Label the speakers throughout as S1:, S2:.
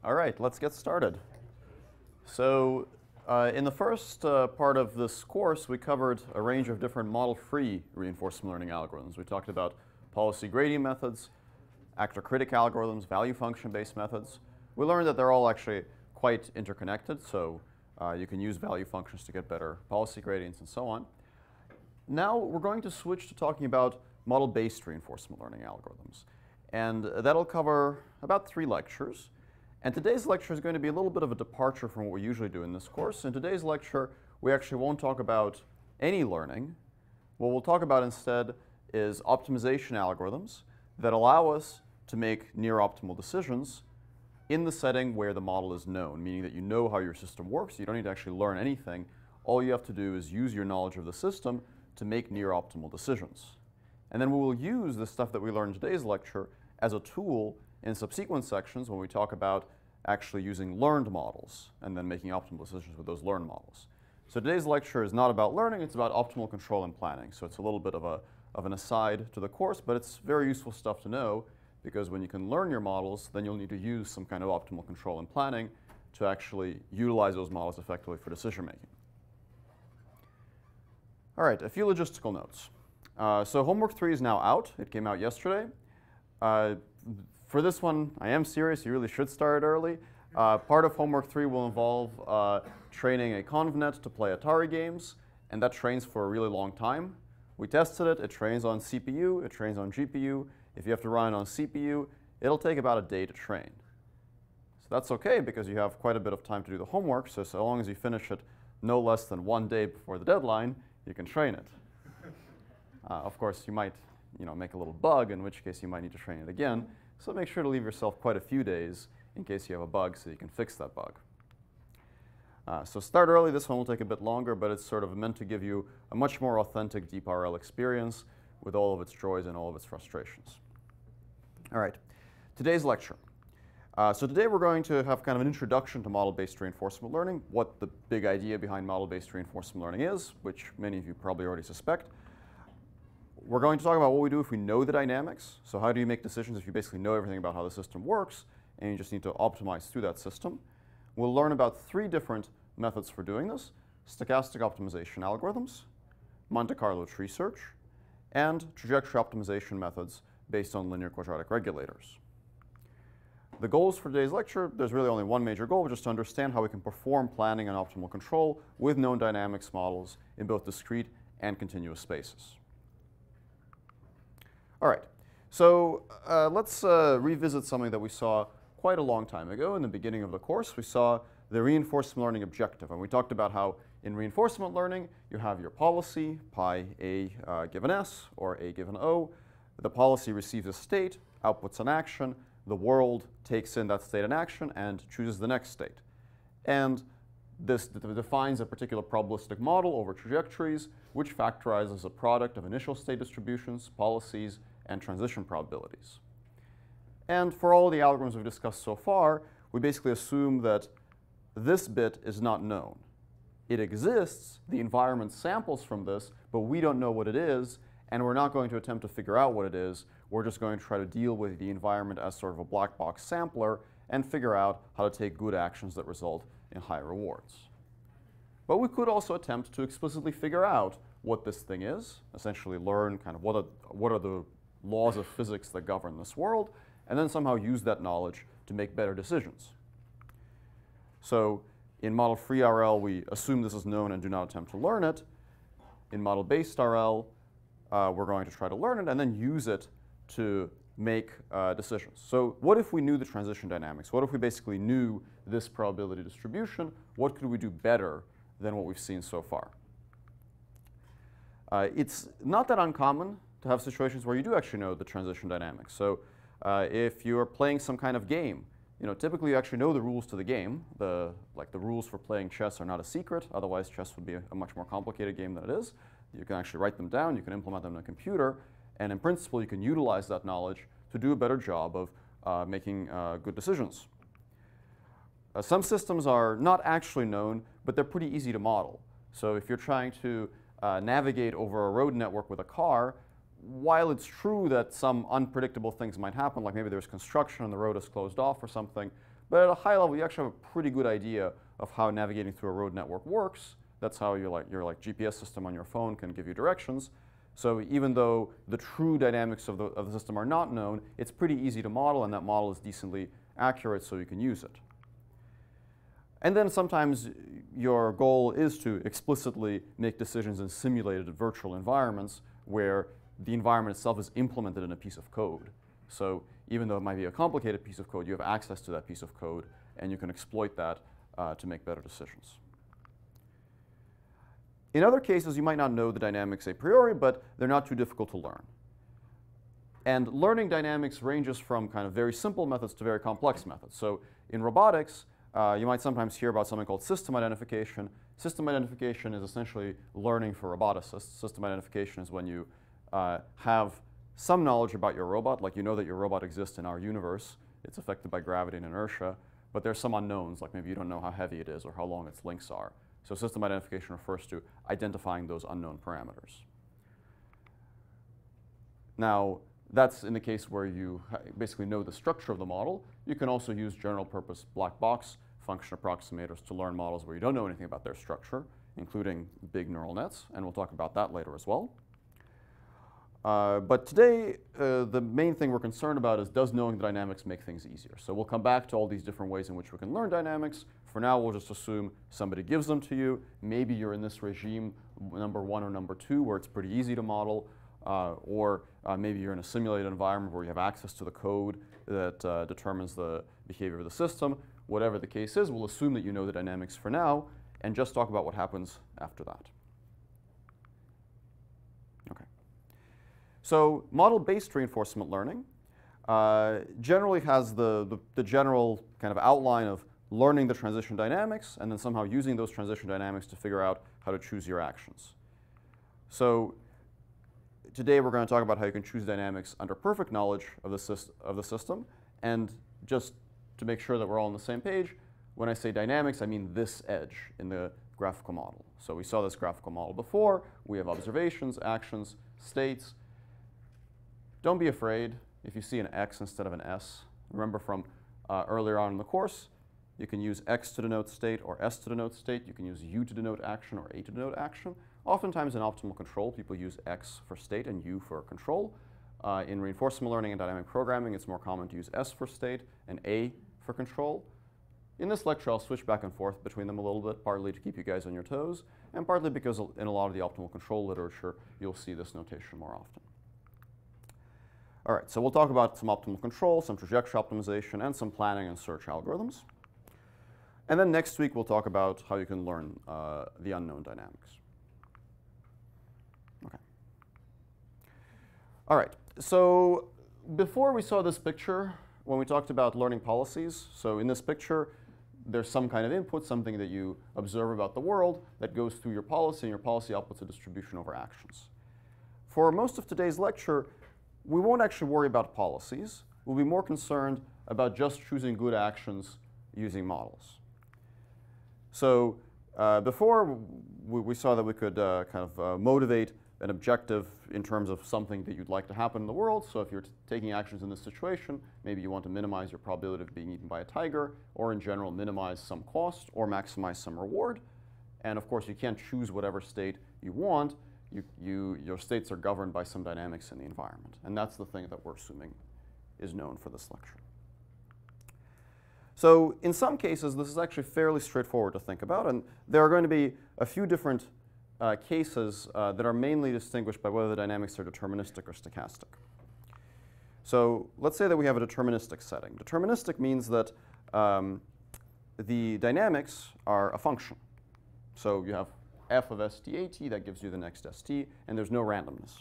S1: All right, let's get started. So in the first part of this course, we covered a range of different model-free reinforcement learning algorithms. We talked about policy gradient methods, actor-critic algorithms, value function-based methods. We learned that they're all actually quite interconnected, so you can use value functions to get better policy gradients and so on. Now we're going to switch to talking about model-based reinforcement learning algorithms. And that'll cover about 3 lectures. And today's lecture is going to be a little bit of a departure from what we usually do in this course. In today's lecture, we actually won't talk about any learning. What we'll talk about instead is optimization algorithms that allow us to make near-optimal decisions in the setting where the model is known, meaning that you know how your system works. You don't need to actually learn anything. All you have to do is use your knowledge of the system to make near-optimal decisions. And then we will use the stuff that we learned in today's lecture as a tool in subsequent sections when we talk about actually using learned models and then making optimal decisions with those learned models. So today's lecture is not about learning, it's about optimal control and planning. So it's a little bit of an aside to the course, but it's very useful stuff to know because when you can learn your models, then you'll need to use some kind of optimal control and planning to actually utilize those models effectively for decision making. All right, a few logistical notes. So homework 3 is now out. It came out yesterday. For this one, I am serious. You really should start early. Part of homework 3 will involve training a ConvNet to play Atari games, and that trains for a really long time. We tested it. It trains on CPU. It trains on GPU. If you have to run it on CPU, it'll take about a day to train. So that's okay because you have quite a bit of time to do the homework, so long as you finish it no less than 1 day before the deadline, you can train it. Of course, you might make a little bug, in which case you might need to train it again. So make sure to leave yourself quite a few days in case you have a bug so you can fix that bug. So start early. This one will take a bit longer, but it's sort of meant to give you a much more authentic deep RL experience with all of its joys and all of its frustrations. All right, today's lecture. So today we're going to have kind of an introduction to model-based reinforcement learning, what the big idea behind model-based reinforcement learning is, which many of you probably already suspect. We're going to talk about what we do if we know the dynamics. So how do you make decisions if you basically know everything about how the system works and you just need to optimize through that system? We'll learn about 3 different methods for doing this: stochastic optimization algorithms, Monte Carlo tree search, and trajectory optimization methods based on linear quadratic regulators. The goals for today's lecture, there's really only one major goal, which is to understand how we can perform planning and optimal control with known dynamics models in both discrete and continuous spaces. All right, so let's revisit something that we saw quite a long time ago in the beginning of the course. We saw the reinforcement learning objective, and we talked about how in reinforcement learning you have your policy, pi a given s or a given o. The policy receives a state, outputs an action. The world takes in that state and action and chooses the next state. And this defines a particular probabilistic model over trajectories, which factorizes a product of initial state distributions, policies, and transition probabilities. And for all the algorithms we've discussed so far, we basically assume that this bit is not known. It exists, the environment samples from this, but we don't know what it is, and we're not going to attempt to figure out what it is. We're just going to try to deal with the environment as sort of a black box sampler and figure out how to take good actions that result in high rewards. But we could also attempt to explicitly figure out what this thing is, essentially learn kind of what are the laws of physics that govern this world, and then somehow use that knowledge to make better decisions. So in model-free RL, we assume this is known and do not attempt to learn it. In model-based RL, we're going to try to learn it and then use it to make decisions. So what if we knew the transition dynamics? What if we basically knew this probability distribution? What could we do better than what we've seen so far? It's not that uncommon to have situations where you do actually know the transition dynamics. So if you're playing some kind of game, typically you actually know the rules to the game. The rules for playing chess are not a secret. Otherwise, chess would be a much more complicated game than it is. You can actually write them down. You can implement them in a computer. And in principle, you can utilize that knowledge to do a better job of making good decisions. Some systems are not actually known, but they're pretty easy to model. So if you're trying to navigate over a road network with a car, while it's true that some unpredictable things might happen, like maybe there's construction and the road is closed off or something, But at a high level, you actually have a pretty good idea of how navigating through a road network works. That's how your GPS system on your phone can give you directions. So even though the true dynamics of the system are not known, it's pretty easy to model, and that model is decently accurate, so you can use it. And then sometimes your goal is to explicitly make decisions in simulated virtual environments where the environment itself is implemented in a piece of code. So even though it might be a complicated piece of code, you have access to that piece of code, and you can exploit that to make better decisions. In other cases, you might not know the dynamics a priori, but they're not too difficult to learn. And learning dynamics ranges from kind of very simple methods to very complex methods. So in robotics, you might sometimes hear about something called system identification. System identification is essentially learning for roboticists. System identification is when you have some knowledge about your robot, like you know that your robot exists in our universe. It's affected by gravity and inertia, but there's some unknowns, like maybe you don't know how heavy it is or how long its links are. So system identification refers to identifying those unknown parameters. Now, that's in the case where you basically know the structure of the model. You can also use general purpose black box function approximators to learn models where you don't know anything about their structure, including big neural nets, and we'll talk about that later as well. But today, the main thing we're concerned about is, does knowing the dynamics make things easier? So we'll come back to all these different ways in which we can learn dynamics. For now, we'll just assume somebody gives them to you. Maybe you're in this regime, number 1 or number 2, where it's pretty easy to model. Or maybe you're in a simulated environment where you have access to the code that determines the behavior of the system. Whatever the case is, we'll assume that you know the dynamics for now, and just talk about what happens after that. Okay. So model-based reinforcement learning generally has the general kind of outline of learning the transition dynamics and then somehow using those transition dynamics to figure out how to choose your actions. So today we're going to talk about how you can choose dynamics under perfect knowledge of the system. And just to make sure that we're all on the same page, when I say dynamics, I mean this edge in the graphical model. So we saw this graphical model before. We have observations, actions, states. Don't be afraid if you see an X instead of an S. Remember from earlier on in the course, you can use X to denote state or S to denote state. You can use U to denote action or A to denote action. Oftentimes in optimal control, people use X for state and U for control. In reinforcement learning and dynamic programming, it's more common to use S for state and A for control. In this lecture, I'll switch back and forth between them a little bit, partly to keep you guys on your toes, and partly because in a lot of the optimal control literature, you'll see this notation more often. All right, so we'll talk about some optimal control, some trajectory optimization, and some planning and search algorithms. And then next week, we'll talk about how you can learn the unknown dynamics. Okay. All right, so before we saw this picture, when we talked about learning policies, so in this picture, there's some kind of input, something that you observe about the world that goes through your policy, and your policy outputs a distribution over actions. For most of today's lecture, we won't actually worry about policies. We'll be more concerned about just choosing good actions using models. So before, we saw that we could motivate an objective in terms of something that you'd like to happen in the world. So if you're taking actions in this situation, maybe you want to minimize your probability of being eaten by a tiger, or in general minimize some cost or maximize some reward. And of course, you can't choose whatever state you want. Your states are governed by some dynamics in the environment. And that's the thing that we're assuming is known for this lecture. So in some cases, this is actually fairly straightforward to think about. And there are going to be a few different cases that are mainly distinguished by whether the dynamics are deterministic or stochastic. So let's say that we have a deterministic setting. Deterministic means that the dynamics are a function. So you have f of STAT, that gives you the next ST, and there's no randomness.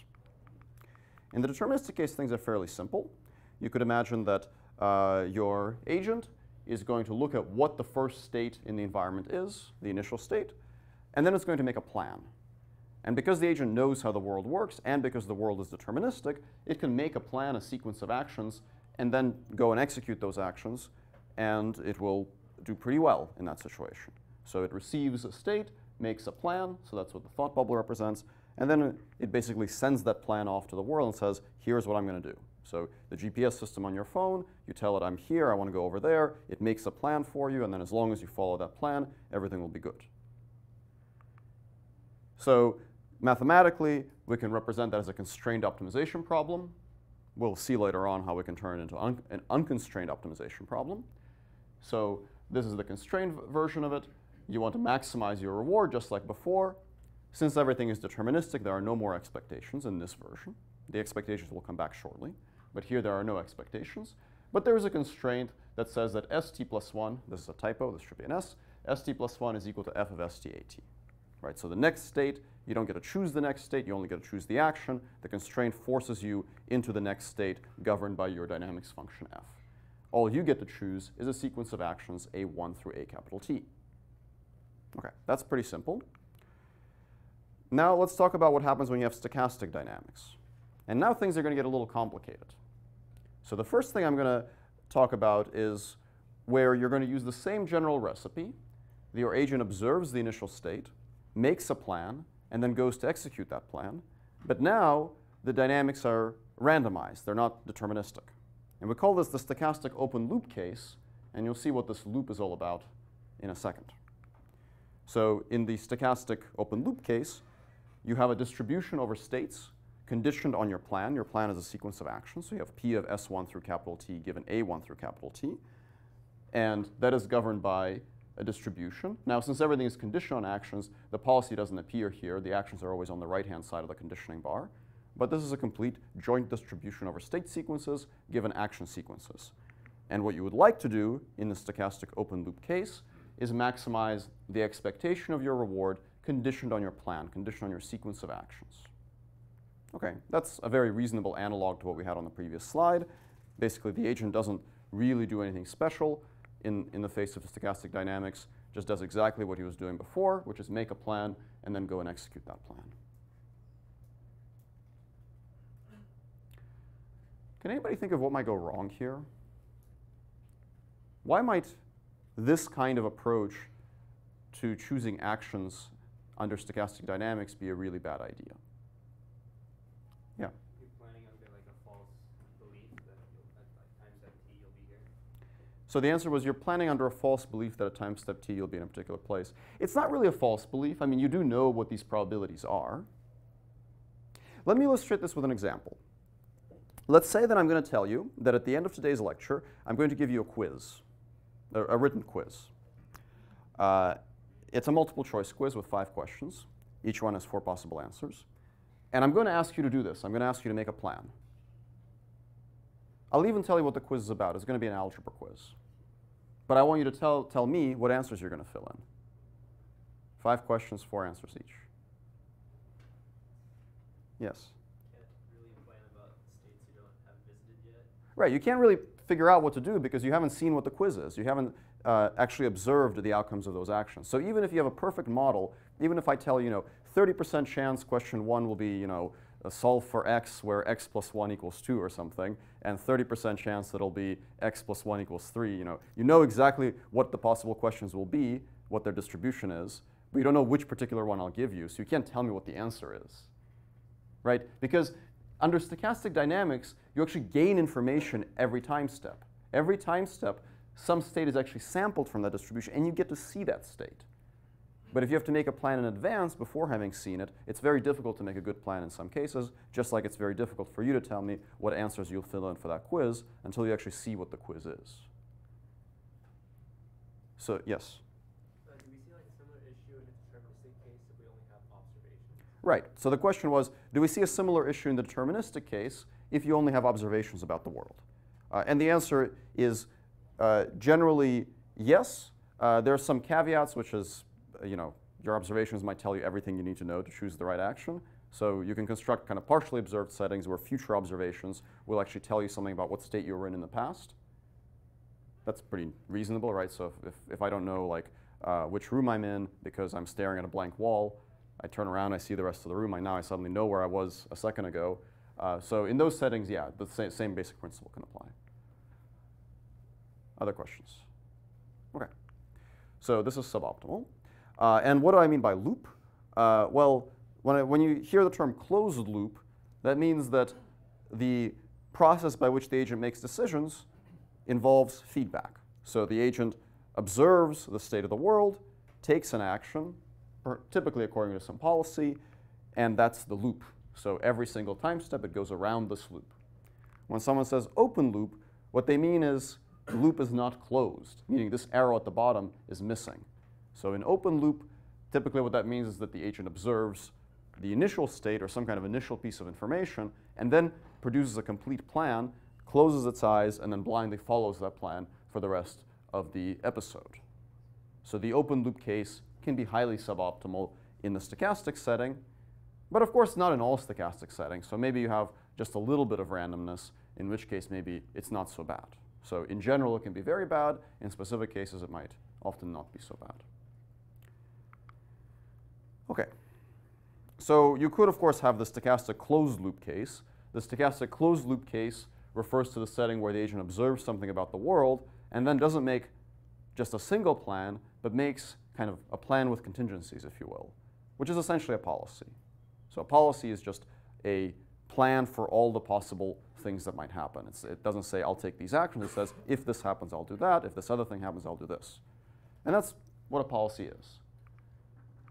S1: In the deterministic case, things are fairly simple. You could imagine that your agent is going to look at what the first state in the environment is, the initial state, and then it's going to make a plan. And because the agent knows how the world works, and because the world is deterministic, it can make a plan, a sequence of actions, and then go and execute those actions, and it will do pretty well in that situation. So it receives a state, makes a plan, so that's what the thought bubble represents, and then it basically sends that plan off to the world and says, here's what I'm going to do. So the GPS system on your phone, you tell it, I'm here, I want to go over there. It makes a plan for you, and then as long as you follow that plan, everything will be good. So mathematically, we can represent that as a constrained optimization problem. We'll see later on how we can turn it into an unconstrained optimization problem. So this is the constrained version of it. You want to maximize your reward just like before. Since everything is deterministic, there are no more expectations in this version. The expectations will come back shortly. But here there are no expectations. But there is a constraint that says that st plus 1, this is a typo, this should be an s, st plus 1 is equal to f of stat. Right, so the next state, you don't get to choose the next state, you only get to choose the action. The constraint forces you into the next state governed by your dynamics function f. All you get to choose is a sequence of actions a1 through a capital T. Okay, that's pretty simple. Now let's talk about what happens when you have stochastic dynamics. And now things are going to get a little complicated. So the first thing I'm going to talk about is where you're going to use the same general recipe. Your agent observes the initial state, makes a plan, and then goes to execute that plan. But now the dynamics are randomized. They're not deterministic. And we call this the stochastic open loop case, and you'll see what this loop is all about in a second. So in the stochastic open loop case, you have a distribution over states conditioned on your plan. Your plan is a sequence of actions. So you have P of S1 through capital T given A1 through capital T. And that is governed by a distribution. Now, since everything is conditioned on actions, the policy doesn't appear here. The actions are always on the right-hand side of the conditioning bar. But this is a complete joint distribution over state sequences given action sequences. And what you would like to do in the stochastic open loop case is maximize the expectation of your reward conditioned on your plan, conditioned on your sequence of actions. Okay, that's a very reasonable analog to what we had on the previous slide. Basically, the agent doesn't really do anything special in the face of stochastic dynamics, just does exactly what he was doing before, which is make a plan and then go and execute that plan. Can anybody think of what might go wrong here? Why might this kind of approach to choosing actions under stochastic dynamics be a really bad idea? Yeah.
S2: You're planning under like a false belief that at time step t you'll be here.
S1: So the answer was you're planning under a false belief that at time step t you'll be in a particular place. It's not really a false belief. I mean, you do know what these probabilities are. Let me illustrate this with an example. Let's say that I'm going to tell you that at the end of today's lecture, I'm going to give you a quiz, a written quiz. It's a multiple choice quiz with 5 questions. Each one has 4 possible answers. And I'm going to ask you to do this. I'm going to ask you to make a plan. I'll even tell you what the quiz is about. It's going to be an algebra quiz. But I want you to tell me what answers you're going to fill in. 5 questions, 4 answers each. Yes?
S2: Can't really plan about states you don't have visited yet.
S1: Right, you can't really figure out what to do because you haven't seen what the quiz is. You haven't actually observed the outcomes of those actions. So even if you have a perfect model, even if I tell you, 30% chance question 1 will be, solve for x where x plus 1 equals 2 or something, and 30% chance that it'll be x plus 1 equals 3, you know exactly what the possible questions will be, what their distribution is, but you don't know which particular one I'll give you, so you can't tell me what the answer is, right? Because under stochastic dynamics, you actually gain information every time step. Every time step, some state is actually sampled from that distribution, and you get to see that state. But if you have to make a plan in advance before having seen it, it's very difficult to make a good plan in some cases, just like it's very difficult for you to tell me what answers you'll fill in for that quiz until you actually see what the quiz is. So, yes?
S2: Do we see like a similar issue in a deterministic case if we only have observations?
S1: Right. So the question was, do we see a similar issue in the deterministic case if you only have observations about the world? And the answer is generally yes. There are some caveats, which is, your observations might tell you everything you need to know to choose the right action. So you can construct kind of partially observed settings where future observations will actually tell you something about what state you were in the past. That's pretty reasonable, right? So if I don't know which room I'm in because I'm staring at a blank wall, I turn around, I see the rest of the room, now I suddenly know where I was a second ago. So in those settings, yeah, the same basic principle can apply. Other questions? Okay. So this is suboptimal. And what do I mean by loop? Well, when you hear the term closed loop, that means that the process by which the agent makes decisions involves feedback. So the agent observes the state of the world, takes an action, typically according to some policy, and that's the loop. So every single time step, it goes around this loop. When someone says open loop, what they mean is the loop is not closed, meaning this arrow at the bottom is missing. So in open loop, typically what that means is that the agent observes the initial state or some kind of initial piece of information and then produces a complete plan, closes its eyes, and then blindly follows that plan for the rest of the episode. So the open loop case can be highly suboptimal in the stochastic setting, but of course not in all stochastic settings. So maybe you have just a little bit of randomness, in which case maybe it's not so bad. So in general, it can be very bad. In specific cases, it might often not be so bad. OK. So you could, of course, have the stochastic closed loop case. The stochastic closed loop case refers to the setting where the agent observes something about the world and then doesn't make just a single plan, but makes kind of a plan with contingencies, if you will, which is essentially a policy. So a policy is just a plan for all the possible things that might happen. It doesn't say, I'll take these actions. It says, if this happens, I'll do that. If this other thing happens, I'll do this. And that's what a policy is.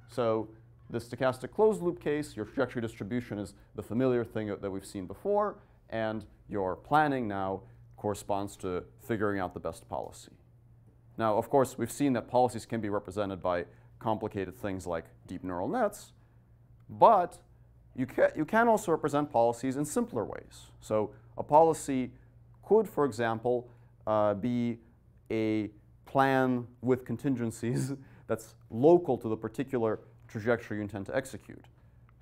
S1: So the stochastic closed loop case, your trajectory distribution is the familiar thing that we've seen before, and your planning now corresponds to figuring out the best policy. Now, of course, we've seen that policies can be represented by complicated things like deep neural nets, but you can also represent policies in simpler ways. So a policy could, for example, be a plan with contingencies that's local to the particular trajectory you intend to execute.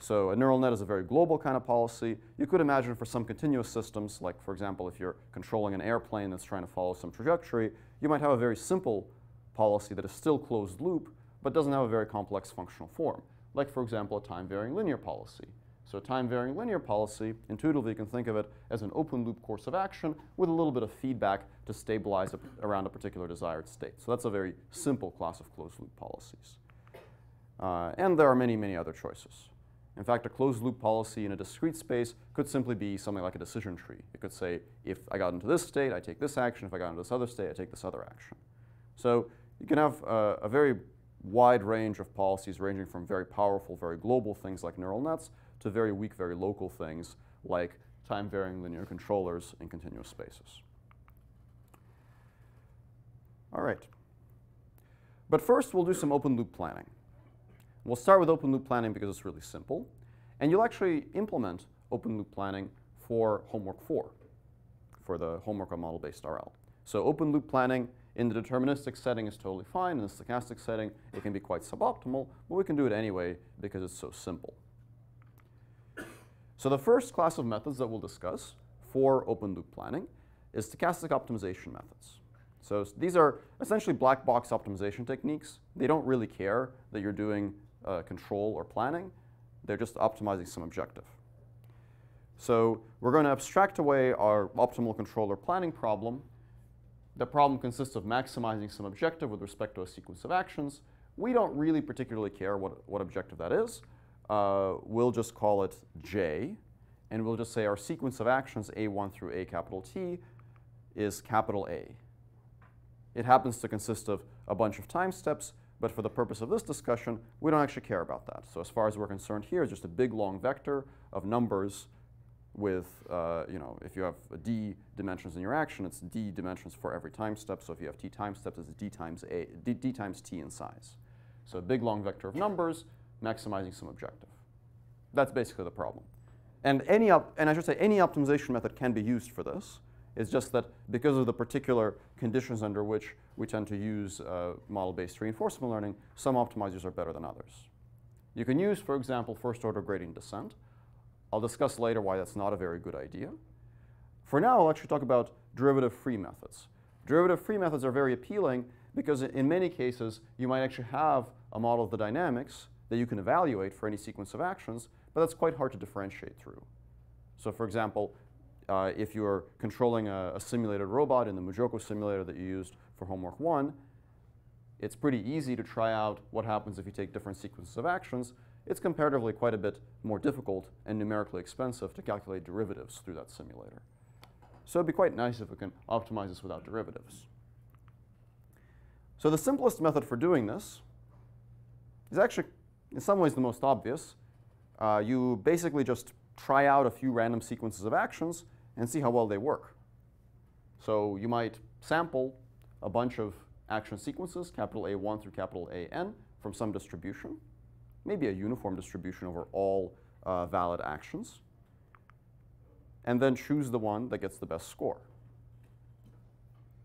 S1: So a neural net is a very global kind of policy. You could imagine for some continuous systems, like, for example, if you're controlling an airplane that's trying to follow some trajectory, you might have a very simple policy that is still closed loop, but doesn't have a very complex functional form, like, for example, a time-varying linear policy. So a time-varying linear policy, intuitively you can think of it as an open-loop course of action with a little bit of feedback to stabilize around a particular desired state. So that's a very simple class of closed-loop policies. And there are many, many other choices. In fact, a closed-loop policy in a discrete space could simply be something like a decision tree. It could say, if I got into this state, I take this action. If I got into this other state, I take this other action. So you can have a very wide range of policies ranging from very powerful, very global things like neural nets to very weak, very local things like time-varying linear controllers in continuous spaces. All right. But first, we'll do some open-loop planning. We'll start with open-loop planning because it's really simple. And you'll actually implement open-loop planning for homework 4, for the homework on model-based RL. So open-loop planning in the deterministic setting is totally fine. In the stochastic setting, it can be quite suboptimal, but we can do it anyway because it's so simple. So the first class of methods that we'll discuss for open-loop planning is stochastic optimization methods. So these are essentially black box optimization techniques. They don't really care that you're doing control or planning. They're just optimizing some objective. So we're going to abstract away our optimal control or planning problem. The problem consists of maximizing some objective with respect to a sequence of actions. We don't really particularly care what objective that is. We'll just call it J, and we'll just say our sequence of actions, A1 through A capital T, is capital A. It happens to consist of a bunch of time steps, but for the purpose of this discussion, we don't actually care about that. So as far as we're concerned here, it's just a big, long vector of numbers with, if you have d dimensions in your action, it's d dimensions for every time step. So if you have t time steps, it's d times t in size. So a big, long vector of numbers, maximizing some objective. That's basically the problem. And I should say any optimization method can be used for this. It's just that because of the particular conditions under which we tend to use model-based reinforcement learning, some optimizers are better than others. You can use, for example, first-order gradient descent. I'll discuss later why that's not a very good idea. For now, I'll actually talk about derivative-free methods. Derivative-free methods are very appealing because in many cases, you might actually have a model of the dynamics that you can evaluate for any sequence of actions, but that's quite hard to differentiate through. So for example, if you're controlling a simulated robot in the Mujoko simulator that you used for homework 1, it's pretty easy to try out what happens if you take different sequences of actions. It's comparatively quite a bit more difficult and numerically expensive to calculate derivatives through that simulator. So it'd be quite nice if we can optimize this without derivatives. So the simplest method for doing this is actually, in some ways, the most obvious. You basically just try out a few random sequences of actions and see how well they work. So you might sample a bunch of action sequences, capital A1 through capital AN, from some distribution, maybe a uniform distribution over all valid actions, and then choose the one that gets the best score.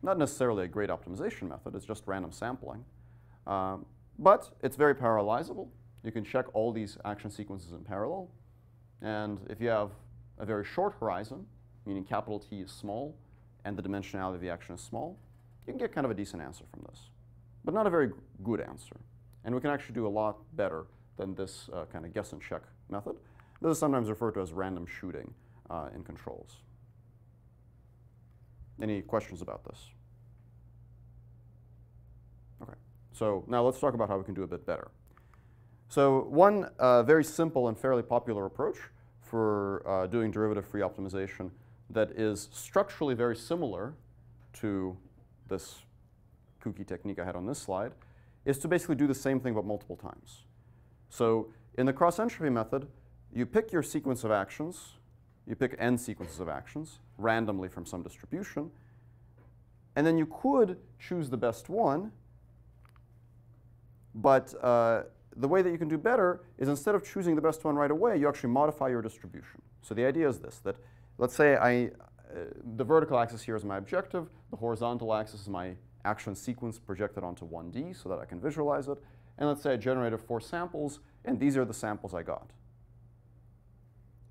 S1: Not necessarily a great optimization method, it's just random sampling. But it's very parallelizable. You can check all these action sequences in parallel. And if you have a very short horizon, meaning capital T is small and the dimensionality of the action is small, you can get kind of a decent answer from this. But not a very good answer. And we can actually do a lot better than this kind of guess and check method. This is sometimes referred to as random shooting in controls. Any questions about this? Okay, so now let's talk about how we can do a bit better. So one very simple and fairly popular approach for doing derivative-free optimization that is structurally very similar to this kooky technique I had on this slide is to basically do the same thing but multiple times. So in the cross-entropy method, you pick your sequence of actions, you pick n sequences of actions randomly from some distribution, and then you could choose the best one, but the way that you can do better is instead of choosing the best one right away, you actually modify your distribution. So the idea is this, that let's say the vertical axis here is my objective, the horizontal axis is my action sequence projected onto 1D so that I can visualize it, and let's say I generated 4 samples, and these are the samples I got.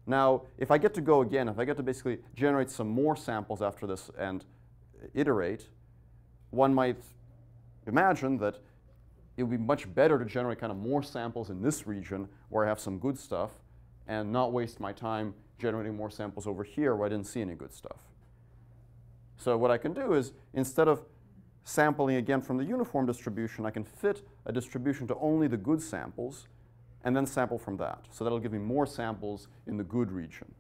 S1: Now, if I get to go again, if I get to basically generate some more samples after this and iterate, one might imagine that it would be much better to generate kind of more samples in this region where I have some good stuff and not waste my time generating more samples over here where I didn't see any good stuff. So what I can do is, instead of sampling again from the uniform distribution, I can fit a distribution to only the good samples and then sample from that. So that'll give me more samples in the good region.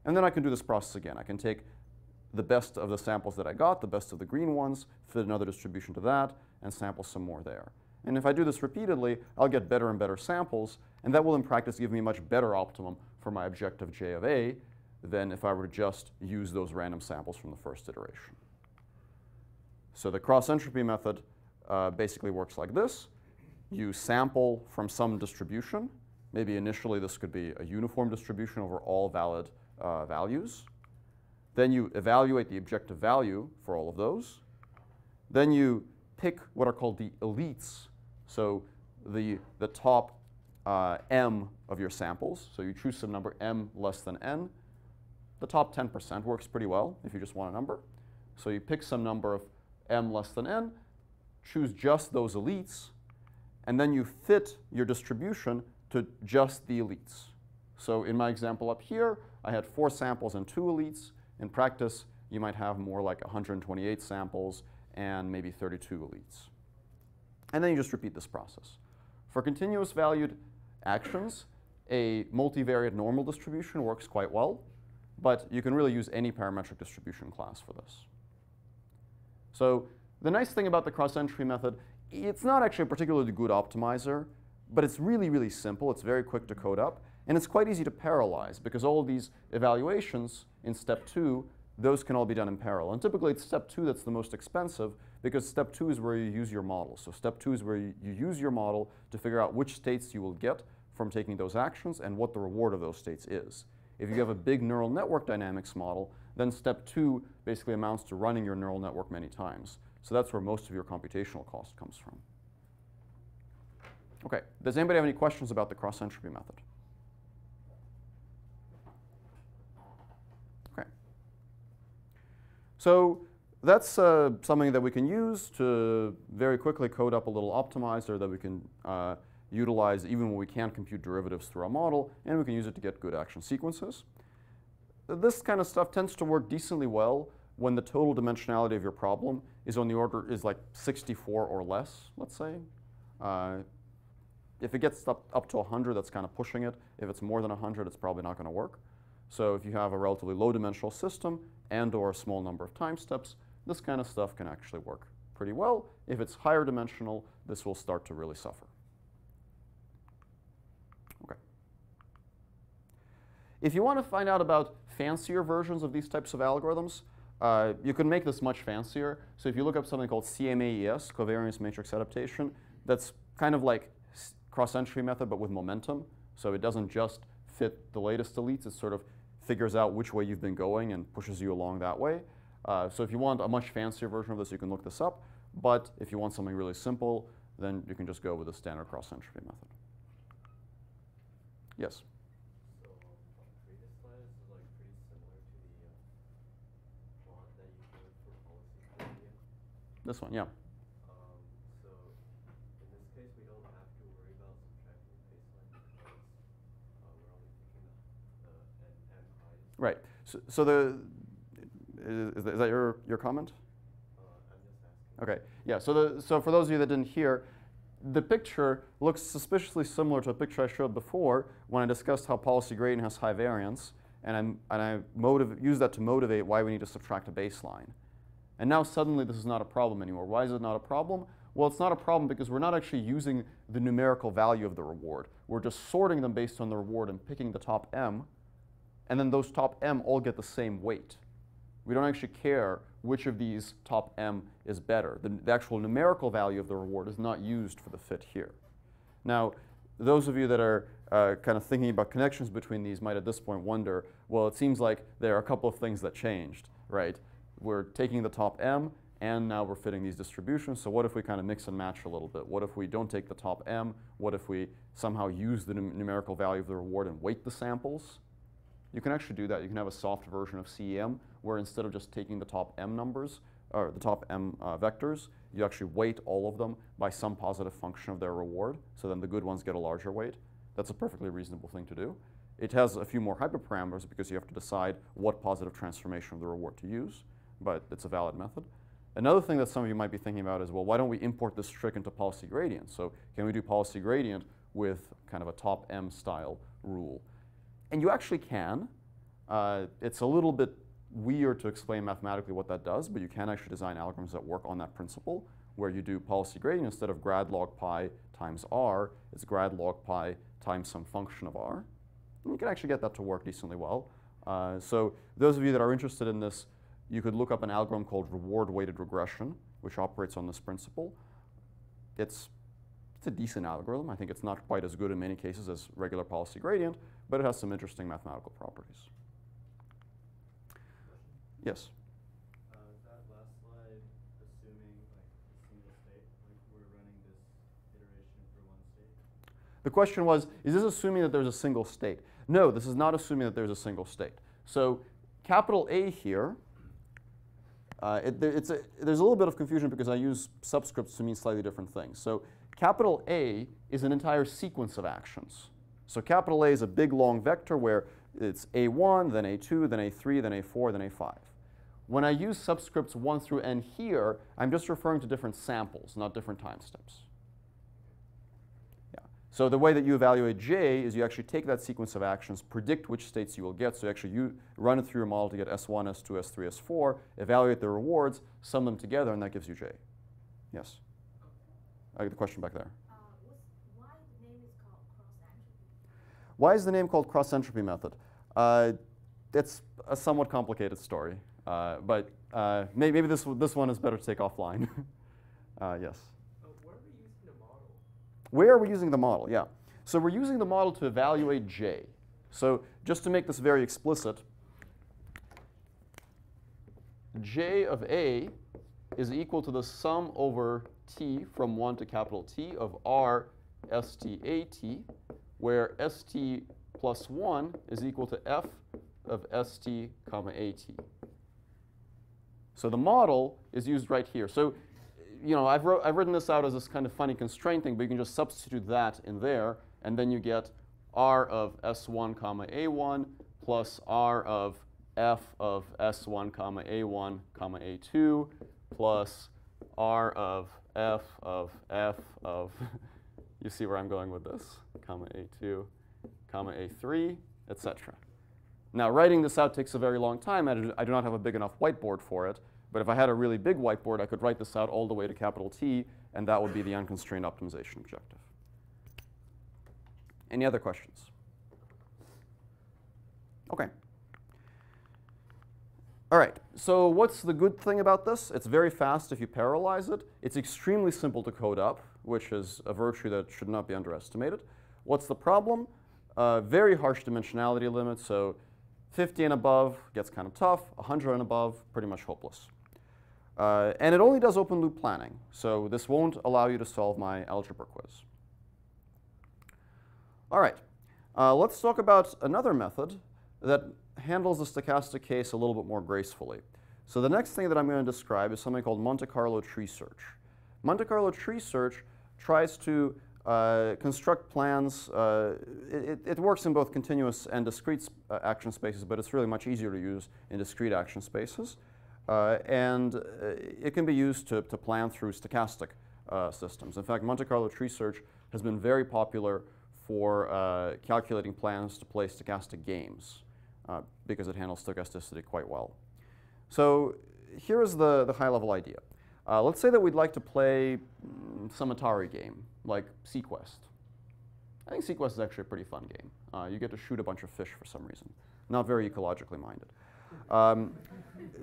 S1: And then I can do this process again. I can take the best of the samples that I got, the best of the green ones, fit another distribution to that, and sample some more there. And if I do this repeatedly, I'll get better and better samples, and that will in practice give me a much better optimum for my objective J of A than if I were to just use those random samples from the first iteration. So the cross-entropy method basically works like this. You sample from some distribution. Maybe initially this could be a uniform distribution over all valid values. Then you evaluate the objective value for all of those. Then you pick what are called the elites, so the top m of your samples. So you choose some number m less than n. The top 10% works pretty well if you just want a number. So you pick some number of m less than n, choose just those elites, and then you fit your distribution to just the elites. So in my example up here, I had 4 samples and 2 elites. In practice, you might have more like 128 samples and maybe 32 elites. And then you just repeat this process. For continuous valued actions, a multivariate normal distribution works quite well, but you can really use any parametric distribution class for this. So the nice thing about the cross-entropy method, it's not actually a particularly good optimizer, but it's really, really simple. It's very quick to code up, and it's quite easy to parallelize because all of these evaluations in step 2, those can all be done in parallel. And typically it's step 2 that's the most expensive because step 2 is where you use your model. So step 2 is where you use your model to figure out which states you will get from taking those actions and what the reward of those states is. If you have a big neural network dynamics model, then step 2 basically amounts to running your neural network many times. So that's where most of your computational cost comes from. Okay, does anybody have any questions about the cross-entropy method? Okay. So that's something that we can use to very quickly code up a little optimizer that we can utilize even when we can't compute derivatives through our model, and we can use it to get good action sequences. This kind of stuff tends to work decently well when the total dimensionality of your problem is on the order, is like 64 or less, let's say. If it gets up to 100, that's kind of pushing it. If it's more than 100, it's probably not going to work. So if you have a relatively low dimensional system and or a small number of time steps, this kind of stuff can actually work pretty well. If it's higher dimensional, this will start to really suffer. Okay. If you want to find out about fancier versions of these types of algorithms, you can make this much fancier. So if you look up something called CMAES, covariance matrix adaptation, that's kind of like cross-entropy method, but with momentum. So it doesn't just fit the latest elites. It sort of figures out which way you've been going and pushes you along that way. So if you want a much fancier version of this, you can look this up. But if you want something really simple, then you can just go with the standard cross-entropy method. Yes?
S3: So on the previous slide, this is like pretty similar to the plot that you showed for policy gradient.
S1: This one, yeah.
S3: So in this case, we don't have to worry about subtracting the baseline because we're only picking the n highest.
S1: Right. So is that your comment?
S3: I'm just asking.
S1: Okay. Yeah. So for those of you that didn't hear, the picture looks suspiciously similar to a picture I showed before when I discussed how policy gradient has high variance, and I use that to motivate why we need to subtract a baseline. And now suddenly this is not a problem anymore. Why is it not a problem? Well, it's not a problem because we're not actually using the numerical value of the reward. We're just sorting them based on the reward and picking the top m, and then those top m all get the same weight. We don't actually care which of these top m is better. The actual numerical value of the reward is not used for the fit here. Now, those of you that are kind of thinking about connections between these might at this point wonder, well, it seems like there are a couple of things that changed, right? We're taking the top m, and now we're fitting these distributions. So what if we kind of mix and match a little bit? What if we don't take the top m? What if we somehow use the numerical value of the reward and weight the samples? You can actually do that. You can have a soft version of CEM where instead of just taking the top m numbers, or the top m vectors, you actually weight all of them by some positive function of their reward. So then the good ones get a larger weight. That's a perfectly reasonable thing to do. It has a few more hyperparameters because you have to decide what positive transformation of the reward to use, but it's a valid method. Another thing that some of you might be thinking about is, well, why don't we import this trick into policy gradient? So can we do policy gradient with kind of a top m style rule? And you actually can. It's a little bit weird to explain mathematically what that does, but you can actually design algorithms that work on that principle, where you do policy gradient instead of grad log pi times r, it's grad log pi times some function of r. And you can actually get that to work decently well. So those of you that are interested in this, you could look up an algorithm called reward-weighted regression, which operates on this principle. It's a decent algorithm. I think it's not quite as good in many cases as regular policy gradient, but it has some interesting mathematical properties. Yes?
S3: That last slide, assuming like a single state, like we're running this iteration for one state?
S1: The question was, is this assuming that there's a single state? No, this is not assuming that there's a single state. So capital A here, there's a little bit of confusion because I use subscripts to mean slightly different things. So capital A is an entire sequence of actions. So capital A is a big long vector where it's A1, then A2, then A3, then A4, then A5. When I use subscripts 1 through n here, I'm just referring to different samples, not different time steps. Yeah. So the way that you evaluate J is you actually take that sequence of actions, predict which states you will get. So you run it through your model to get S1, S2, S3, S4, evaluate the rewards, sum them together, and that gives you J. Yes? I get the question back there.
S4: Why the name is called cross-entropy?
S1: Why is the name called cross-entropy method? It's a somewhat complicated story, but maybe this one is better to take offline. Yes?
S2: Where are we using the model?
S1: Where are we using the model? Yeah. So we're using the model to evaluate J. So just to make this very explicit, J of A is equal to the sum over T from 1 to capital T of R ST where ST plus 1 is equal to F of ST comma AT. So the model is used right here. So, you know, I've written this out as this kind of funny constraint thing, but you can just substitute that in there, and then you get R of S1 comma A1 plus R of F of S1 comma A1 comma A2 plus R of F of, you see where I'm going with this, comma A2, comma A3, etc. Now, writing this out takes a very long time, and I do not have a big enough whiteboard for it. But if I had a really big whiteboard, I could write this out all the way to capital T, and that would be the unconstrained optimization objective. Any other questions? OK. All right, so what's the good thing about this? It's very fast if you parallelize it. It's extremely simple to code up, which is a virtue that should not be underestimated. What's the problem? Very harsh dimensionality limit, so 50 and above gets kind of tough, 100 and above, pretty much hopeless. And it only does open loop planning, so this won't allow you to solve my algebra quiz. All right, let's talk about another method that handles the stochastic case a little bit more gracefully. So the next thing that I'm going to describe is something called Monte Carlo tree search. Monte Carlo tree search tries to construct plans. It works in both continuous and discrete action spaces, but it's really much easier to use in discrete action spaces. And it can be used to plan through stochastic systems. In fact, Monte Carlo tree search has been very popular for calculating plans to play stochastic games because it handles stochasticity quite well. So here is the high-level idea. Let's say that we'd like to play some Atari game, like Sequest. I think Sequest is actually a pretty fun game. You get to shoot a bunch of fish for some reason. Not very ecologically minded.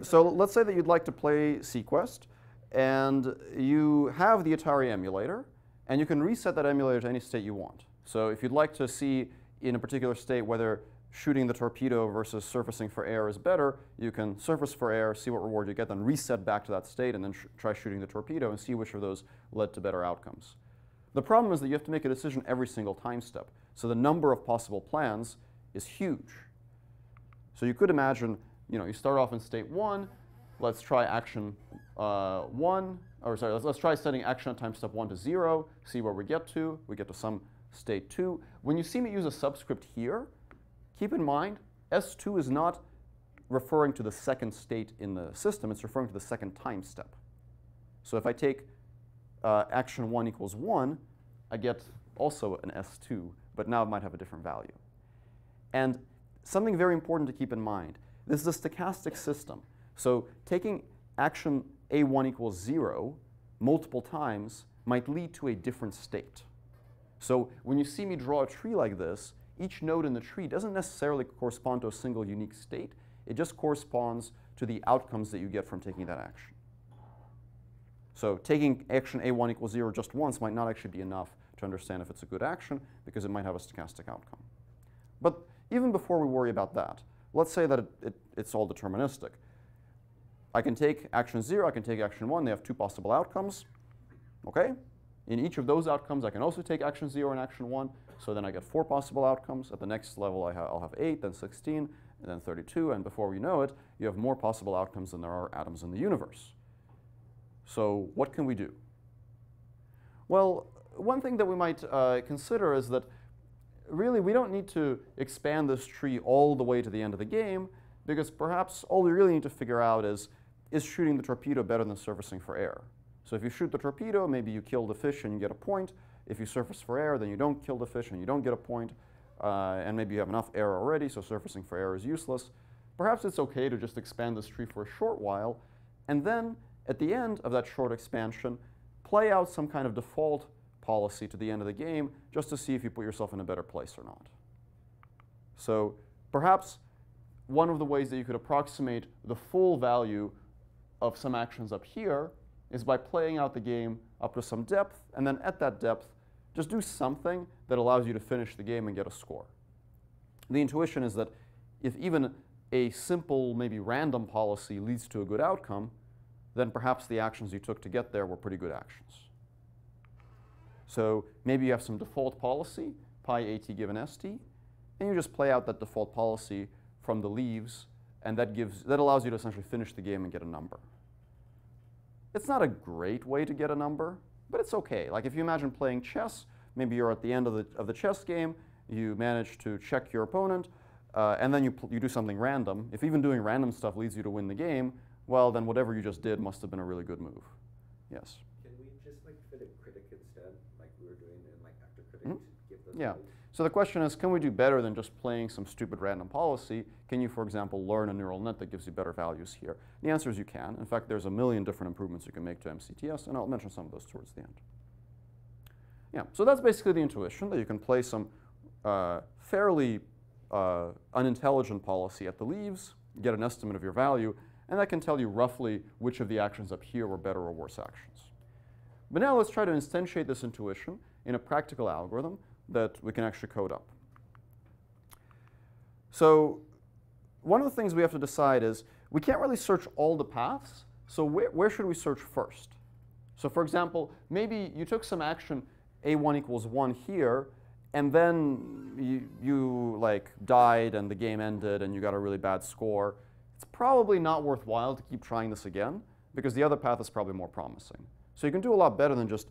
S1: So let's say that you'd like to play Sequest, and you have the Atari emulator, and you can reset that emulator to any state you want. So if you'd like to see in a particular state whether shooting the torpedo versus surfacing for air is better, you can surface for air, see what reward you get, then reset back to that state, and then try shooting the torpedo and see which of those led to better outcomes. The problem is that you have to make a decision every single time step. So the number of possible plans is huge. So you could imagine, you start off in state 1. Let's try action 1. Or sorry, let's try setting action at time step 1 to 0, see where we get to. We get to some state 2. When you see me use a subscript here, keep in mind, S2 is not referring to the second state in the system. It's referring to the second time step. So if I take action 1 equals 1, I get also an S2, but now it might have a different value. And something very important to keep in mind, this is a stochastic system. So taking action A1 equals 0 multiple times might lead to a different state. So when you see me draw a tree like this, each node in the tree doesn't necessarily correspond to a single unique state. It just corresponds to the outcomes that you get from taking that action. So taking action A1 equals 0 just once might not actually be enough to understand if it's a good action, because it might have a stochastic outcome. But even before we worry about that, let's say that it's all deterministic. I can take action 0, I can take action 1. They have 2 possible outcomes. Okay? In each of those outcomes, I can also take action 0 and action 1. So then I get 4 possible outcomes. At the next level, I'll have 8, then 16, and then 32. And before we know it, you have more possible outcomes than there are atoms in the universe. So what can we do? Well, one thing that we might consider is that really we don't need to expand this tree all the way to the end of the game, because perhaps all we really need to figure out is shooting the torpedo better than surfacing for air? So if you shoot the torpedo, maybe you kill the fish and you get a point. If you surface for air, then you don't kill the fish and you don't get a point. And maybe you have enough air already, so surfacing for air is useless. Perhaps it's OK to just expand this tree for a short while, and then at the end of that short expansion, play out some kind of default policy to the end of the game just to see if you put yourself in a better place or not. So perhaps one of the ways that you could approximate the full value of some actions up here is by playing out the game up to some depth, and then at that depth, just do something that allows you to finish the game and get a score. The intuition is that if even a simple, maybe random policy leads to a good outcome, then perhaps the actions you took to get there were pretty good actions. So maybe you have some default policy, pi at given st, and you just play out that default policy from the leaves, and that allows you to essentially finish the game and get a number. It's not a great way to get a number, but it's OK. Like if you imagine playing chess, maybe you're at the end of the chess game, you manage to check your opponent, and then you do something random. If even doing random stuff leads you to win the game, well, then whatever you just did must have been a really good move. Yes?
S3: Can we just like fit a critic instead, like we were doing in like actor critic,
S1: Mhm.
S3: to give those
S1: Yeah.
S3: values?
S1: So the question is, can we do better than just playing some stupid random policy? Can you, for example, learn a neural net that gives you better values here? The answer is you can. In fact, there's a million different improvements you can make to MCTS, and I'll mention some of those towards the end. Yeah, so that's basically the intuition, that you can play some fairly unintelligent policy at the leaves, get an estimate of your value, and that can tell you roughly which of the actions up here were better or worse actions. But now let's try to instantiate this intuition in a practical algorithm that we can actually code up. So one of the things we have to decide is we can't really search all the paths, so where should we search first? So for example, maybe you took some action a1 equals 1 here, and then you like died and the game ended and you got a really bad score. It's probably not worthwhile to keep trying this again because the other path is probably more promising. So you can do a lot better than just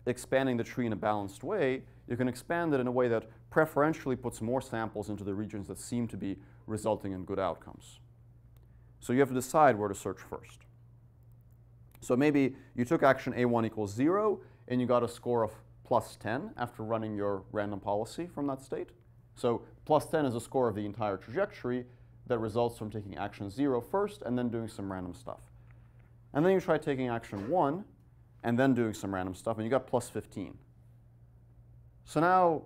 S1: expanding the tree in a balanced way. You can expand it in a way that preferentially puts more samples into the regions that seem to be resulting in good outcomes. So you have to decide where to search first. So maybe you took action a1 equals 0 and you got a score of plus 10 after running your random policy from that state. So plus 10 is a score of the entire trajectory that results from taking action 0 first and then doing some random stuff. And then you try taking action 1 and then doing some random stuff, and you got plus 15. So now,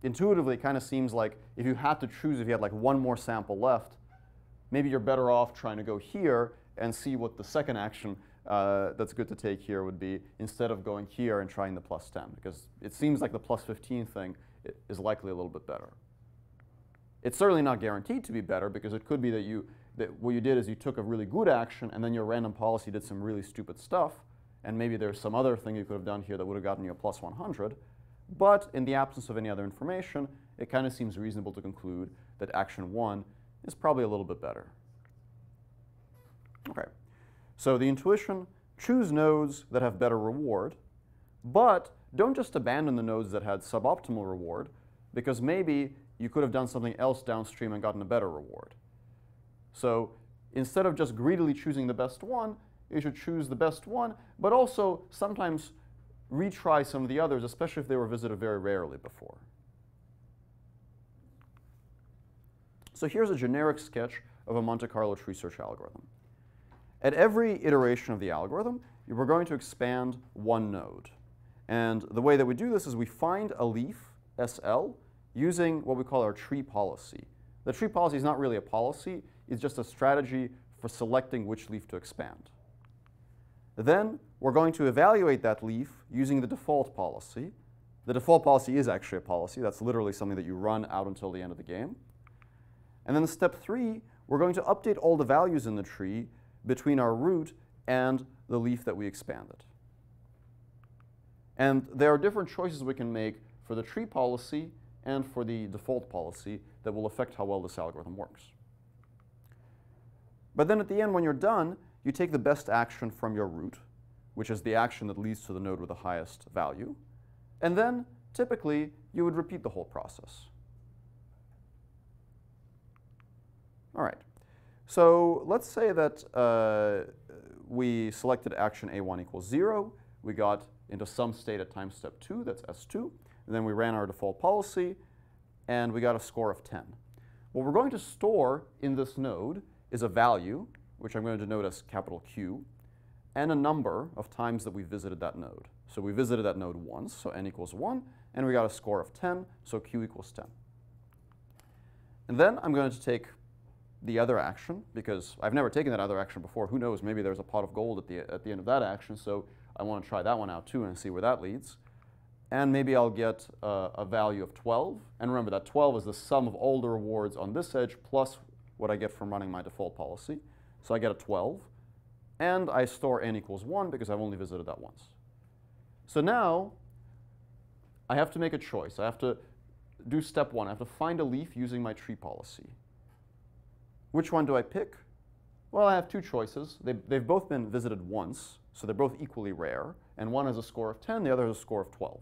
S1: intuitively, it kind of seems like if you had to choose, if you had like one more sample left, maybe you're better off trying to go here and see what the second action that's good to take here would be, instead of going here and trying the plus 10, because it seems like the plus 15 thing is likely a little bit better. It's certainly not guaranteed to be better, because it could be that what you did is you took a really good action and then your random policy did some really stupid stuff, and maybe there's some other thing you could have done here that would have gotten you a plus 100. But in the absence of any other information, it kind of seems reasonable to conclude that action 1 is probably a little bit better. Okay. So the intuition, choose nodes that have better reward, but don't just abandon the nodes that had suboptimal reward, because maybe you could have done something else downstream and gotten a better reward. So instead of just greedily choosing the best one, you should choose the best one, but also sometimes retry some of the others, especially if they were visited very rarely before. So here's a generic sketch of a Monte Carlo tree search algorithm. At every iteration of the algorithm, we're going to expand one node. And the way that we do this is we find a leaf, SL, using what we call our tree policy. The tree policy is not really a policy, it's just a strategy for selecting which leaf to expand. Then we're going to evaluate that leaf using the default policy. The default policy is actually a policy. That's literally something that you run out until the end of the game. And then step 3, we're going to update all the values in the tree between our root and the leaf that we expanded. And there are different choices we can make for the tree policy and for the default policy that will affect how well this algorithm works. But then at the end, when you're done, you take the best action from your root, which is the action that leads to the node with the highest value. And then, typically, you would repeat the whole process. All right. So let's say that we selected action a1 equals 0. We got into some state at time step 2, that's S2. And then we ran our default policy, and we got a score of 10. What we're going to store in this node is a value, which I'm going to denote as capital Q, and a number of times that we visited that node. So we visited that node once, so n equals 1, and we got a score of 10, so Q equals 10. And then I'm going to take the other action, because I've never taken that other action before. Who knows, maybe there's a pot of gold at the end of that action, so I want to try that one out too and see where that leads. And maybe I'll get a value of 12. And remember that 12 is the sum of all the rewards on this edge plus what I get from running my default policy. So I get a 12. And I store n equals 1 because I've only visited that once. So now I have to make a choice. I have to do step 1. I have to find a leaf using my tree policy. Which one do I pick? Well, I have two choices. They've both been visited once, so they're both equally rare. And one has a score of 10, the other has a score of 12.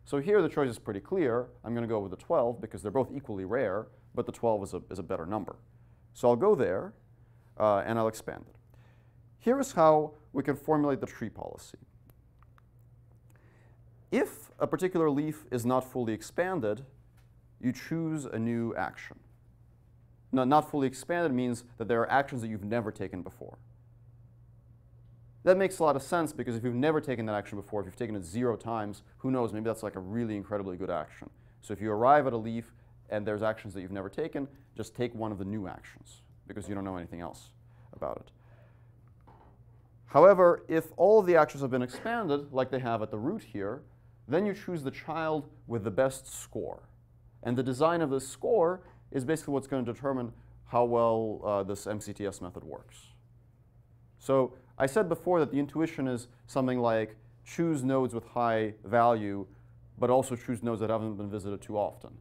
S1: So here the choice is pretty clear. I'm going to go with the 12 because they're both equally rare, but the 12 is a better number. So I'll go there, and I'll expand it. Here is how we can formulate the tree policy. a particular leaf is not fully expanded, you choose a new action. No, not fully expanded means that there are actions that you've never taken before. That makes a lot of sense because if you've never taken that action before, if you've taken it 0 times, who knows, maybe that's like a really incredibly good action. So if you arrive at a leaf and there's actions that you've never taken, just take one of the new actions because you don't know anything else about it. However, if all of the actions have been expanded, like they have at the root here, then you choose the child with the best score. And the design of this score is basically what's going to determine how well this MCTS method works. So I said before that the intuition is something like choose nodes with high value, but also choose nodes that haven't been visited too often.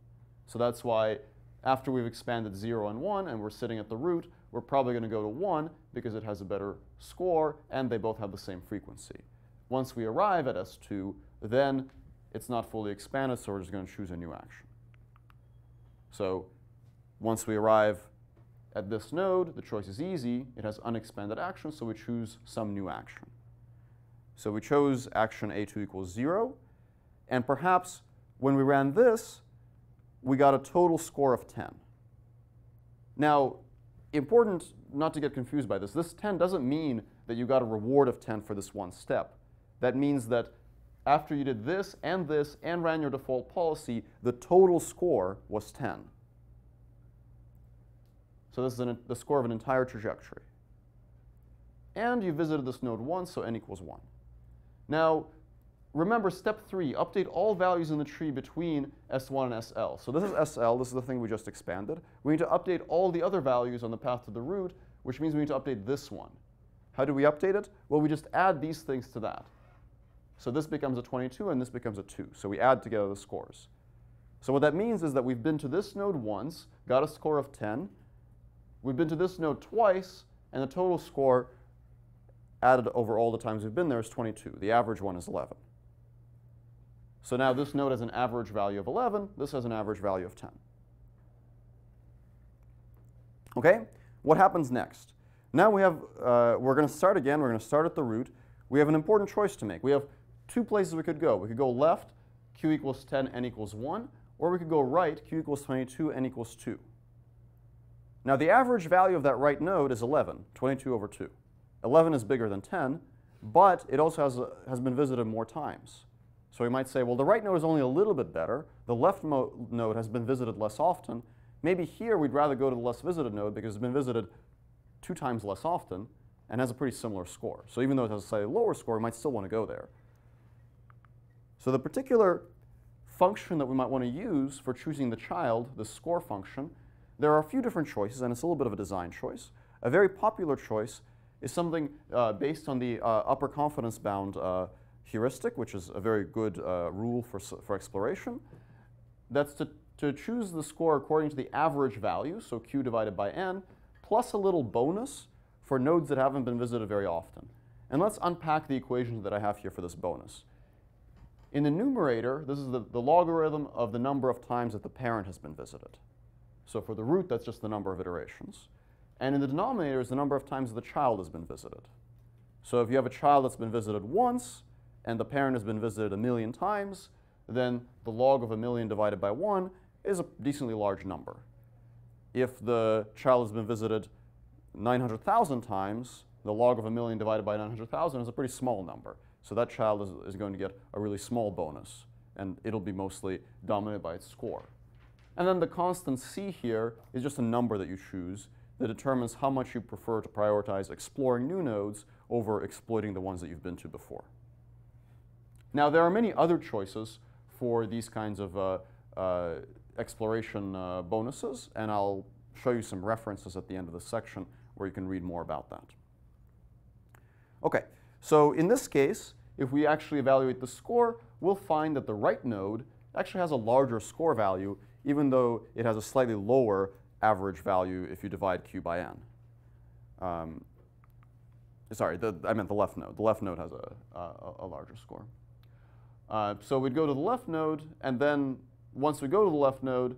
S1: So that's why after we've expanded 0 and 1 and we're sitting at the root, we're probably going to go to 1 because it has a better score and they both have the same frequency. Once we arrive at S2, then it's not fully expanded, so we're just going to choose a new action. So once we arrive at this node, the choice is easy. It has unexpanded actions, so we choose some new action. So we chose action A2 equals 0. And perhaps when we ran this, we got a total score of 10. Now, important not to get confused by this. This 10 doesn't mean that you got a reward of 10 for this one step. That means that after you did this and ran your default policy, the total score was 10. So this is the score of an entire trajectory. And you visited this node once, so n equals 1. Now, remember step 3, update all values in the tree between S1 and SL. So this is SL, this is the thing we just expanded. We need to update all the other values on the path to the root, which means we need to update this one. How do we update it? Well, we just add these things to that. So this becomes a 22 and this becomes a 2. So we add together the scores. So what that means is that we've been to this node once, got a score of 10. We've been to this node twice, and the total score added over all the times we've been there is 22. The average one is 11. So now this node has an average value of 11. This has an average value of 10. OK? What happens next? Now we have, we're going to start again. We're going to start at the root. We have an important choice to make. We have 2 places we could go. We could go left, q equals 10, n equals 1. Or we could go right, q equals 22, n equals 2. Now the average value of that right node is 11, 22 over 2. 11 is bigger than 10, but it also has been visited more times. So we might say, well, the right node is only a little bit better. The left node has been visited less often. Maybe here we'd rather go to the less visited node because it's been visited 2 times less often and has a pretty similar score. So even though it has a slightly lower score, we might still want to go there. So the particular function that we might want to use for choosing the child, the score function, there are a few different choices, and it's a little bit of a design choice. A very popular choice is something based on the upper confidence bound heuristic, which is a very good rule for exploration. That's to choose the score according to the average value, so q divided by n, plus a little bonus for nodes that haven't been visited very often. And let's unpack the equations that I have here for this bonus. In the numerator, this is the logarithm of the number of times that the parent has been visited. So for the root, that's just the number of iterations. And in the denominator is the number of times the child has been visited. So if you have a child that's been visited once, and the parent has been visited 1,000,000 times, then the log of 1,000,000 divided by 1 is a decently large number. If the child has been visited 900,000 times, the log of 1,000,000 divided by 900,000 is a pretty small number. So that child is going to get a really small bonus, and it'll be mostly dominated by its score. And then the constant c here is just a number that you choose that determines how much you prefer to prioritize exploring new nodes over exploiting the ones that you've been to before. Now, there are many other choices for these kinds of exploration bonuses, and I'll show you some references at the end of this section where you can read more about that. OK, so in this case, if we actually evaluate the score, we'll find that the right node actually has a larger score value, even though it has a slightly lower average value if you divide q by n. Sorry, I meant the left node. The left node has a larger score. So we'd go to the left node, and then once we go to the left node,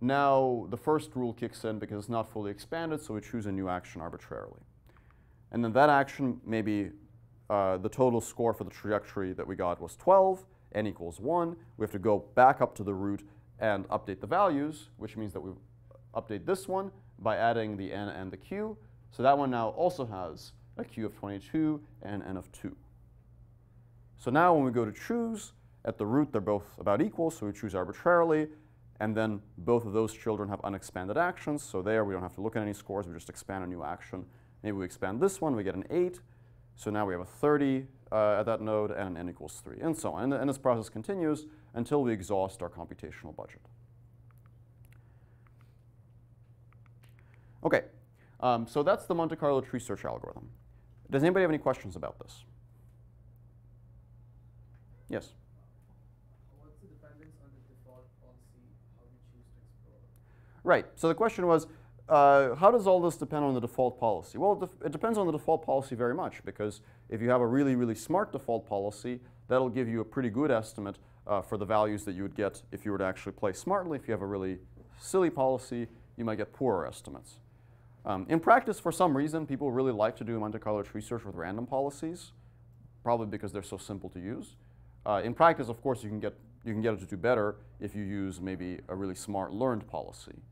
S1: now the first rule kicks in because it's not fully expanded, so we choose a new action arbitrarily. And then that action, maybe the total score for the trajectory that we got was 12, n equals 1, we have to go back up to the root and update the values, which means that we update this one by adding the n and the q. So that one now also has a q of 22 and n of 2. So now when we go to choose, at the root they're both about equal, so we choose arbitrarily, and then both of those children have unexpanded actions, so there we don't have to look at any scores, we just expand a new action. Maybe we expand this one, we get an 8, so now we have a 30 at that node and an n equals 3, and so on. And this process continues until we exhaust our computational budget. Okay, so that's the Monte Carlo tree search algorithm. Does anybody have any questions about this? Yes?
S2: What's the dependence on the default policy, how we choose to explore?
S1: Right, so the question was, how does all this depend on the default policy? Well, it depends on the default policy very much, because if you have a really, really smart default policy, that'll give you a pretty good estimate for the values that you would get if you were to actually play smartly. If you have a really silly policy, you might get poorer estimates. In practice, for some reason, people really like to do Monte Carlo tree search with random policies, probably because they're so simple to use. In practice, of course, you can get it to do better if you use maybe a really smart learned policy.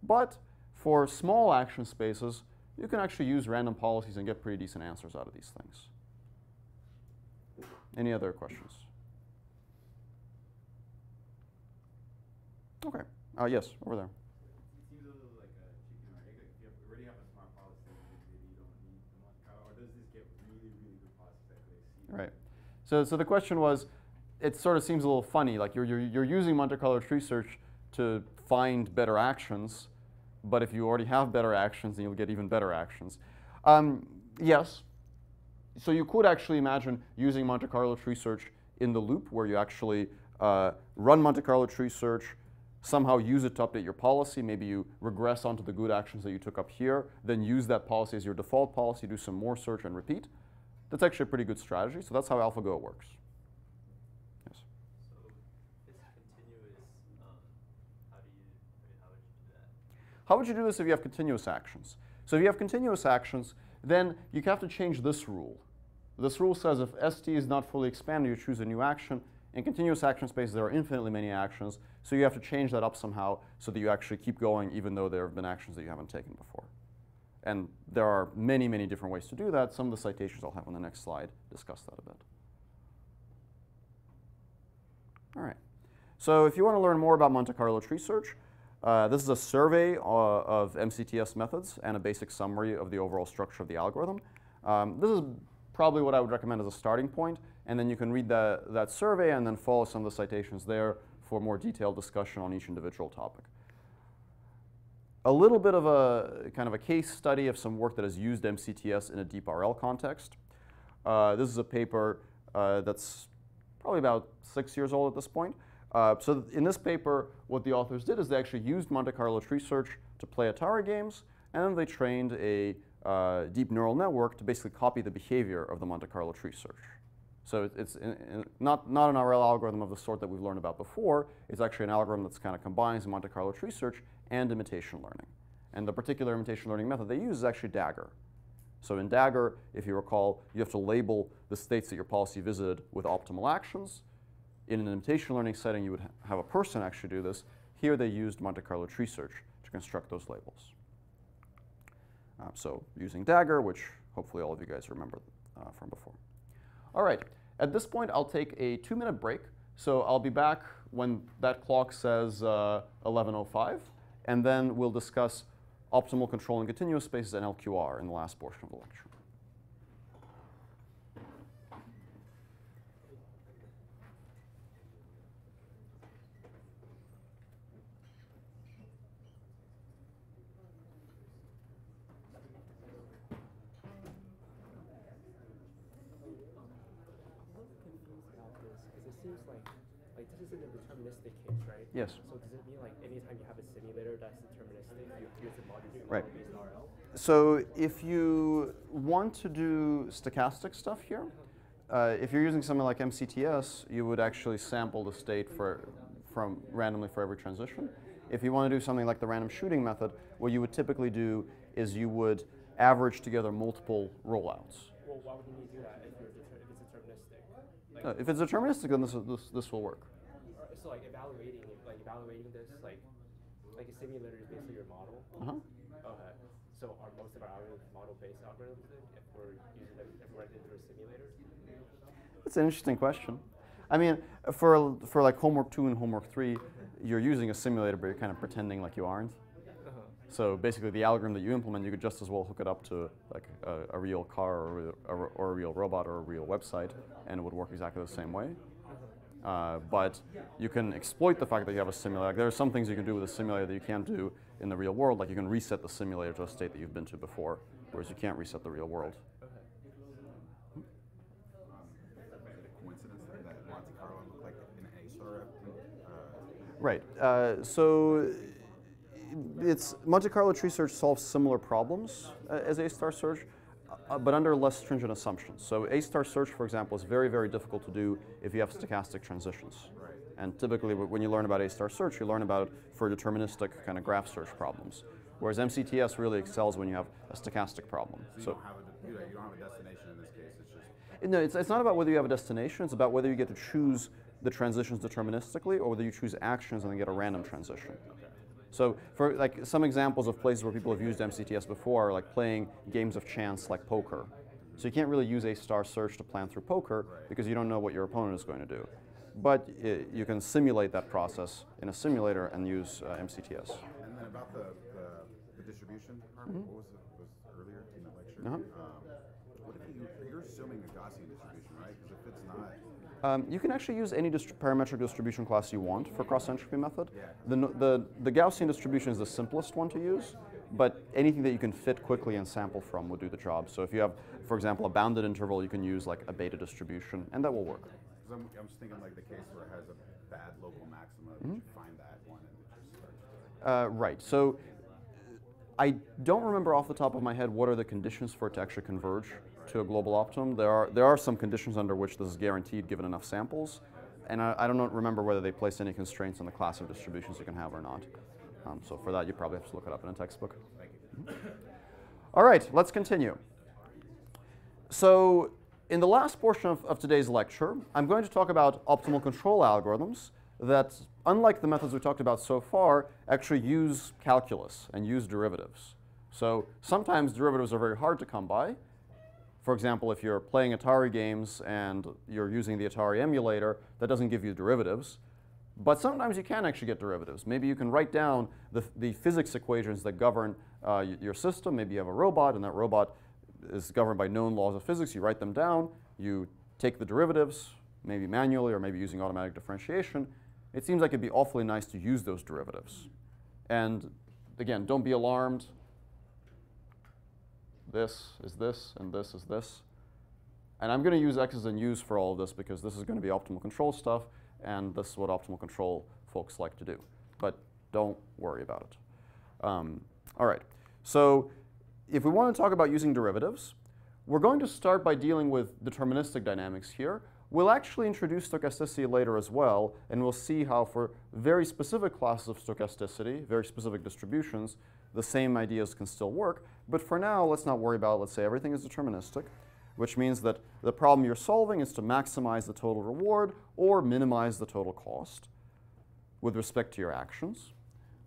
S1: But for small action spaces, you can actually use random policies and get pretty decent answers out of these things. Any other questions? Okay. Yes, over there.
S5: It seems a little like a chicken or egg. Like if you already have a smart policy, maybe you don't need the Monte Carlo, or does this get really, really good policies that could exceed?
S1: Right. So the question was, it sort of seems a little funny. Like you're using Monte Carlo tree search to find better actions, but if you already have better actions, then you'll get even better actions. Yes. So you could actually imagine using Monte Carlo tree search in the loop, where you actually run Monte Carlo tree search, somehow use it to update your policy. Maybe you regress onto the good actions that you took up here, then use that policy as your default policy, do some more search, and repeat. That's actually a pretty good strategy. So that's how AlphaGo works. Yes?
S3: So it's continuous. How would you do that?
S1: How would you do this if you have continuous actions? So if you have continuous actions, then you have to change this rule. This rule says if ST is not fully expanded, you choose a new action. In continuous action space, there are infinitely many actions, so you have to change that up somehow so that you actually keep going even though there have been actions that you haven't taken before. And there are many, many different ways to do that. Some of the citations I'll have on the next slide discuss that a bit. All right. So if you want to learn more about Monte Carlo tree search, this is a survey of MCTS methods and a basic summary of the overall structure of the algorithm. This is probably what I would recommend as a starting point, and then you can read that survey and then follow some of the citations there for more detailed discussion on each individual topic. A little bit of a kind of a case study of some work that has used MCTS in a deep RL context. This is a paper that's probably about 6 years old at this point. So in this paper, what the authors did is they actually used Monte Carlo tree search to play Atari games, and then they trained a deep neural network to basically copy the behavior of the Monte Carlo tree search. So it's not an RL algorithm of the sort that we've learned about before. It's actually an algorithm that's kind of combines Monte Carlo tree search and imitation learning. And the particular imitation learning method they use is actually Dagger. So in Dagger, if you recall, you have to label the states that your policy visited with optimal actions. In an imitation learning setting, you would have a person actually do this. Here they used Monte Carlo tree search to construct those labels. So using Dagger, which hopefully all of you guys remember from before. All right, at this point, I'll take a 2-minute break. So I'll be back when that clock says 11:05, and then we'll discuss optimal control in continuous spaces and LQR in the last portion of the lecture.
S2: Seems like this is in a deterministic case, right?
S1: Yes.
S2: So does it mean like anytime you have a simulator that's deterministic, you use a modular
S1: Right.
S2: based RL?
S1: So if you want to do stochastic stuff here, if you're using something like MCTS, you would actually sample the state from randomly for every transition. If you want to do something like the random shooting method, what you would typically do is you would average together multiple rollouts.
S2: Well, why would you need to do that if it's deterministic?
S1: If it's deterministic, then this will work.
S2: So like evaluating this, like a simulator is basically your model. Okay. So are most of our algorithms model-based algorithms then, if we're using them, if we're into a simulator?
S1: That's an interesting question. I mean, for like homework 2 and homework 3, you're using a simulator, but you're kind of pretending like you aren't. So basically, the algorithm that you implement, you could just as well hook it up to like a real car or a real robot or a real website, and it would work exactly the same way. But you can exploit the fact that you have a simulator. Like, there are some things you can do with a simulator that you can't do in the real world. Like you can reset the simulator to a state that you've been to before, whereas you can't reset the real world.
S5: Coincidence that Monte Carlo looked like an A-star.
S1: Right. So Monte Carlo tree search solves similar problems as A-star search, but under less stringent assumptions. So A-star search, for example, is very, very difficult to do if you have stochastic transitions.
S5: Right.
S1: And typically, when you learn about A-star search, you learn about it for deterministic kind of graph search problems. Whereas MCTS really excels when you have a stochastic problem.
S5: So you don't have a destination in this case. It's just
S1: no, it's not about whether you have a destination. It's about whether you get to choose the transitions deterministically or whether you choose actions and then get a random transition. So for like some examples of places where people have used MCTS before are like playing games of chance like poker. So you can't really use A-star search to plan through poker because you don't know what your opponent is going to do. But you can simulate that process in a simulator and use MCTS.
S5: And then about the distribution part, what was earlier in the lecture? What if you're assuming a Gaussian distribution, right? Because if it's not,
S1: you can actually use any parametric distribution class you want for cross-entropy method. The Gaussian distribution is the simplest one to use, but anything that you can fit quickly and sample from will do the job. So if you have, for example, a bounded interval, you can use like a beta distribution, and that will work.
S5: I'm just thinking like the case where it has a bad local maxima, you find that one and it just starts.
S1: Right. So I don't remember off the top of my head what are the conditions for it to actually converge to a global optimum. There are some conditions under which this is guaranteed given enough samples, and I don't remember whether they place any constraints on the class of distributions you can have or not. So for that, you probably have to look it up in a textbook. All right, let's continue. So in the last portion of today's lecture, I'm going to talk about optimal control algorithms that, unlike the methods we talked about so far, actually use calculus and use derivatives. So sometimes derivatives are very hard to come by. For example, if you're playing Atari games and you're using the Atari emulator, that doesn't give you derivatives. But sometimes you can actually get derivatives. Maybe you can write down the physics equations that govern your system. Maybe you have a robot, and that robot is governed by known laws of physics. You write them down. You take the derivatives, maybe manually or maybe using automatic differentiation. It seems like it'd be awfully nice to use those derivatives. And again, don't be alarmed. This is this, and this is this. And I'm going to use X's and U's for all of this because this is going to be optimal control stuff, and this is what optimal control folks like to do. But don't worry about it. All right. So if we want to talk about using derivatives, we're going to start by dealing with deterministic dynamics here. We'll actually introduce stochasticity later as well, and we'll see how for very specific classes of stochasticity, very specific distributions, the same ideas can still work. But for now, let's not worry about it. Let's say everything is deterministic, which means that the problem you're solving is to maximize the total reward or minimize the total cost with respect to your actions,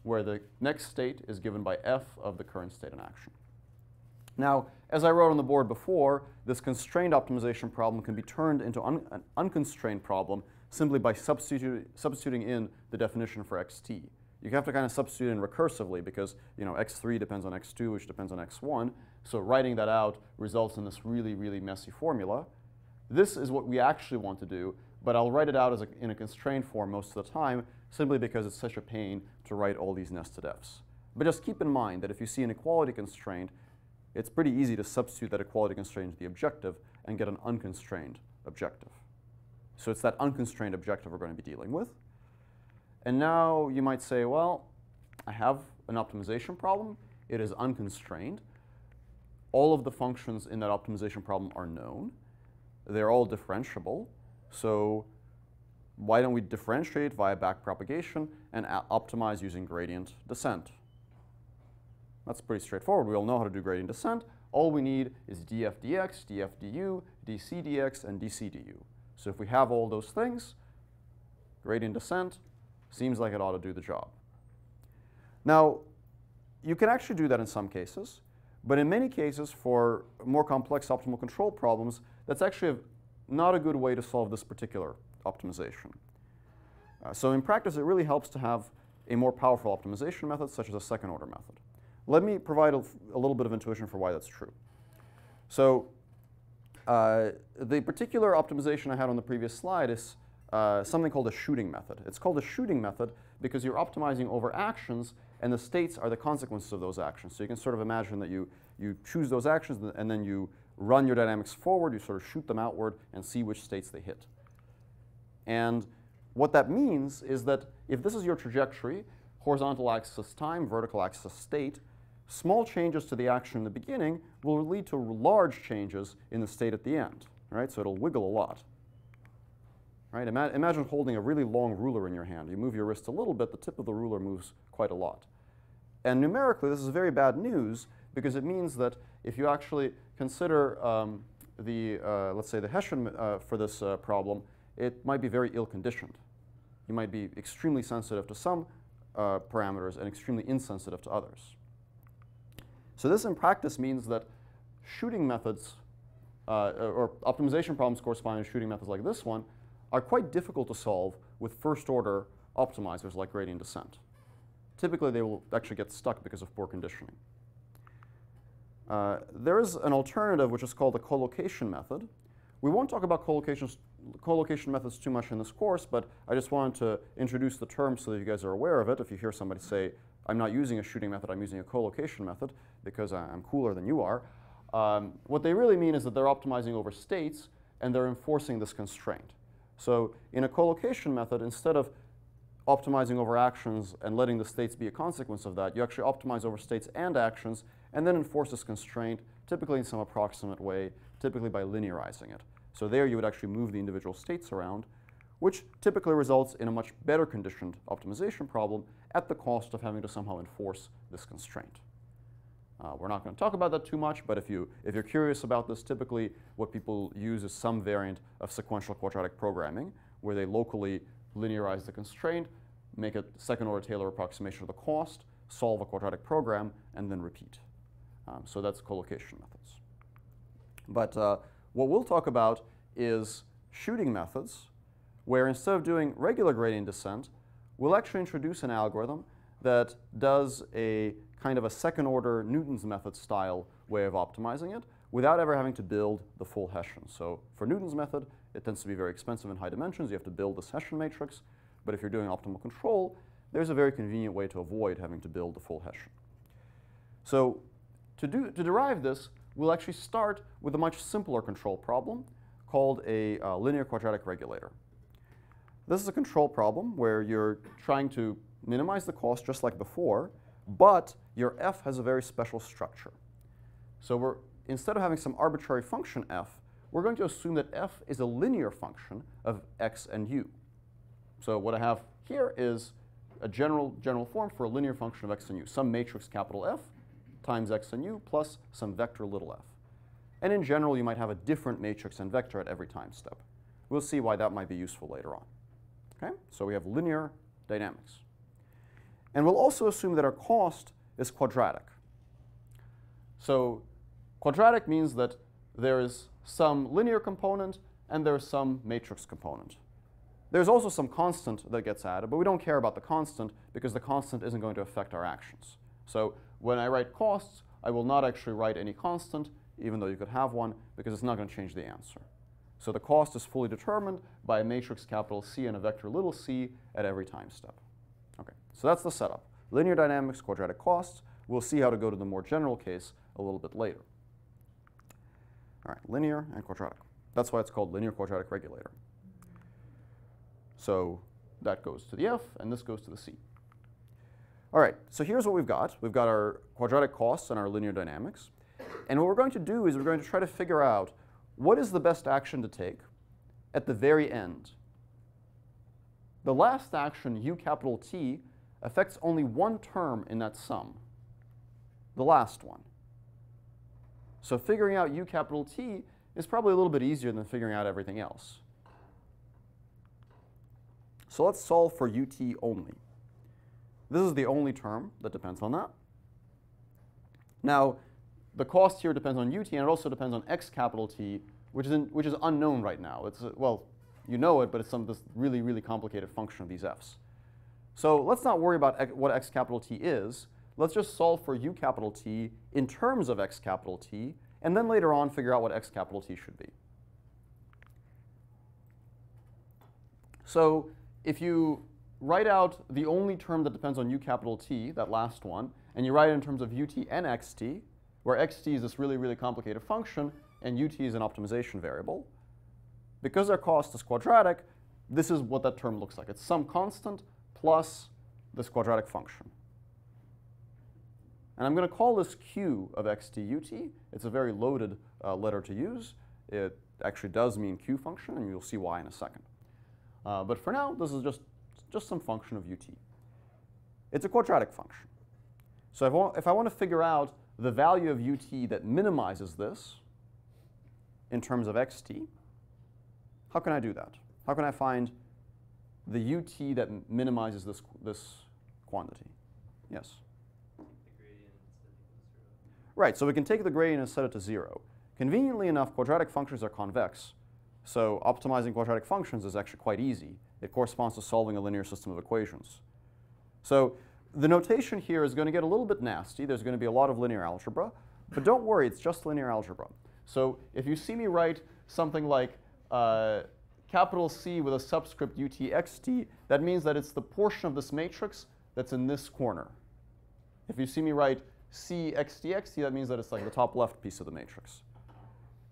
S1: where the next state is given by f of the current state in action. Now, as I wrote on the board before, this constrained optimization problem can be turned into an unconstrained problem simply by substituting in the definition for xt. You have to kind of substitute in recursively because x3 depends on x2, which depends on x1. So writing that out results in this really, really messy formula. This is what we actually want to do, but I'll write it out in a constrained form most of the time simply because it's such a pain to write all these nested f's. But just keep in mind that if you see an equality constraint, it's pretty easy to substitute that equality constraint into the objective and get an unconstrained objective. So it's that unconstrained objective we're going to be dealing with. And now you might say, well, I have an optimization problem. It is unconstrained. All of the functions in that optimization problem are known. They're all differentiable. So why don't we differentiate via backpropagation and optimize using gradient descent? That's pretty straightforward. We all know how to do gradient descent. All we need is df dx, df du, dc dx, and dc du. So if we have all those things, gradient descent seems like it ought to do the job. Now, you can actually do that in some cases, but in many cases for more complex optimal control problems, that's actually not a good way to solve this particular optimization. So in practice, it really helps to have a more powerful optimization method, such as a second order method. Let me provide a little bit of intuition for why that's true. So the particular optimization I had on the previous slide is something called a shooting method. It's called a shooting method because you're optimizing over actions, and the states are the consequences of those actions. So you can sort of imagine that you choose those actions, and then you run your dynamics forward, you sort of shoot them outward, and see which states they hit. And what that means is that if this is your trajectory, horizontal axis time, vertical axis state, small changes to the action in the beginning will lead to large changes in the state at the end, right? So it'll wiggle a lot. Right? Imagine holding a really long ruler in your hand. You move your wrist a little bit, the tip of the ruler moves quite a lot. And numerically, this is very bad news because it means that if you actually consider let's say the Hessian for this problem, it might be very ill-conditioned. You might be extremely sensitive to some parameters and extremely insensitive to others. So this in practice means that shooting methods, or optimization problems corresponding to shooting methods like this one, are quite difficult to solve with first-order optimizers like gradient descent. Typically, they will actually get stuck because of poor conditioning. There is an alternative which is called the collocation method. We won't talk about collocation methods too much in this course, but I just wanted to introduce the term so that you guys are aware of it. If you hear somebody say, I'm not using a shooting method, I'm using a collocation method because I'm cooler than you are, what they really mean is that they're optimizing over states and they're enforcing this constraint. So in a collocation method, instead of optimizing over actions and letting the states be a consequence of that, you actually optimize over states and actions and then enforce this constraint, typically in some approximate way, typically by linearizing it. So there you would actually move the individual states around, which typically results in a much better conditioned optimization problem at the cost of having to somehow enforce this constraint. We're not going to talk about that too much, but if you're curious about this, typically what people use is some variant of sequential quadratic programming, where they locally linearize the constraint, make a second-order Taylor approximation of the cost, solve a quadratic program, and then repeat. So that's collocation methods. But what we'll talk about is shooting methods, where instead of doing regular gradient descent, we'll actually introduce an algorithm that does a kind of a second-order Newton's method style way of optimizing it without ever having to build the full Hessian. So for Newton's method, it tends to be very expensive in high dimensions. You have to build this Hessian matrix. But if you're doing optimal control, there's a very convenient way to avoid having to build the full Hessian. So to derive this, we'll actually start with a much simpler control problem called a linear quadratic regulator. This is a control problem where you're trying to minimize the cost just like before, but your f has a very special structure. So instead of having some arbitrary function f, we're going to assume that f is a linear function of x and u. So what I have here is a general form for a linear function of x and u, some matrix capital F times x and u plus some vector little f. And in general, you might have a different matrix and vector at every time step. We'll see why that might be useful later on. Okay? So we have linear dynamics. And we'll also assume that our cost is quadratic. So quadratic means that there is some linear component and there's some matrix component. There's also some constant that gets added, but we don't care about the constant because the constant isn't going to affect our actions. So when I write costs, I will not actually write any constant, even though you could have one, because it's not going to change the answer. So the cost is fully determined by a matrix capital C and a vector little c at every time step. Okay, so that's the setup. Linear dynamics, quadratic costs. We'll see how to go to the more general case a little bit later. All right, linear and quadratic. That's why it's called linear quadratic regulator. So that goes to the f, and this goes to the c. All right, so here's what we've got. We've got our quadratic costs and our linear dynamics. And what we're going to do is we're going to try to figure out what is the best action to take at the very end. The last action, u capital T, affects only one term in that sum, the last one. So figuring out u capital T is probably a little bit easier than figuring out everything else. So let's solve for ut only. This is the only term that depends on that. Now, the cost here depends on ut, and it also depends on x capital T, which is unknown right now. It's well, you know it, but it's this really, really complicated function of these f's. So let's not worry about what x capital T is. Let's just solve for u capital T in terms of x capital T, and then later on figure out what x capital T should be. So if you write out the only term that depends on u capital T, that last one, and you write it in terms of ut and xt, where xt is this really, really complicated function, and ut is an optimization variable. Because our cost is quadratic, this is what that term looks like. It's some constant plus this quadratic function. And I'm going to call this q of xt ut. It's a very loaded letter to use. It actually does mean q function, and you'll see why in a second. But for now, this is just some function of ut. It's a quadratic function. So if I want to figure out the value of ut that minimizes this in terms of xt, how can I do that? How can I find the ut that minimizes this quantity? Yes?
S3: The gradient instead equals 0.
S1: Right, so we can take the gradient and set it to 0. Conveniently enough, quadratic functions are convex. So optimizing quadratic functions is actually quite easy. It corresponds to solving a linear system of equations. So the notation here is going to get a little bit nasty. There's going to be a lot of linear algebra. But don't worry, it's just linear algebra. So if you see me write something like capital C with a subscript utxt, that means that it's the portion of this matrix that's in this corner. If you see me write C xtxt, that means that it's like the top left piece of the matrix.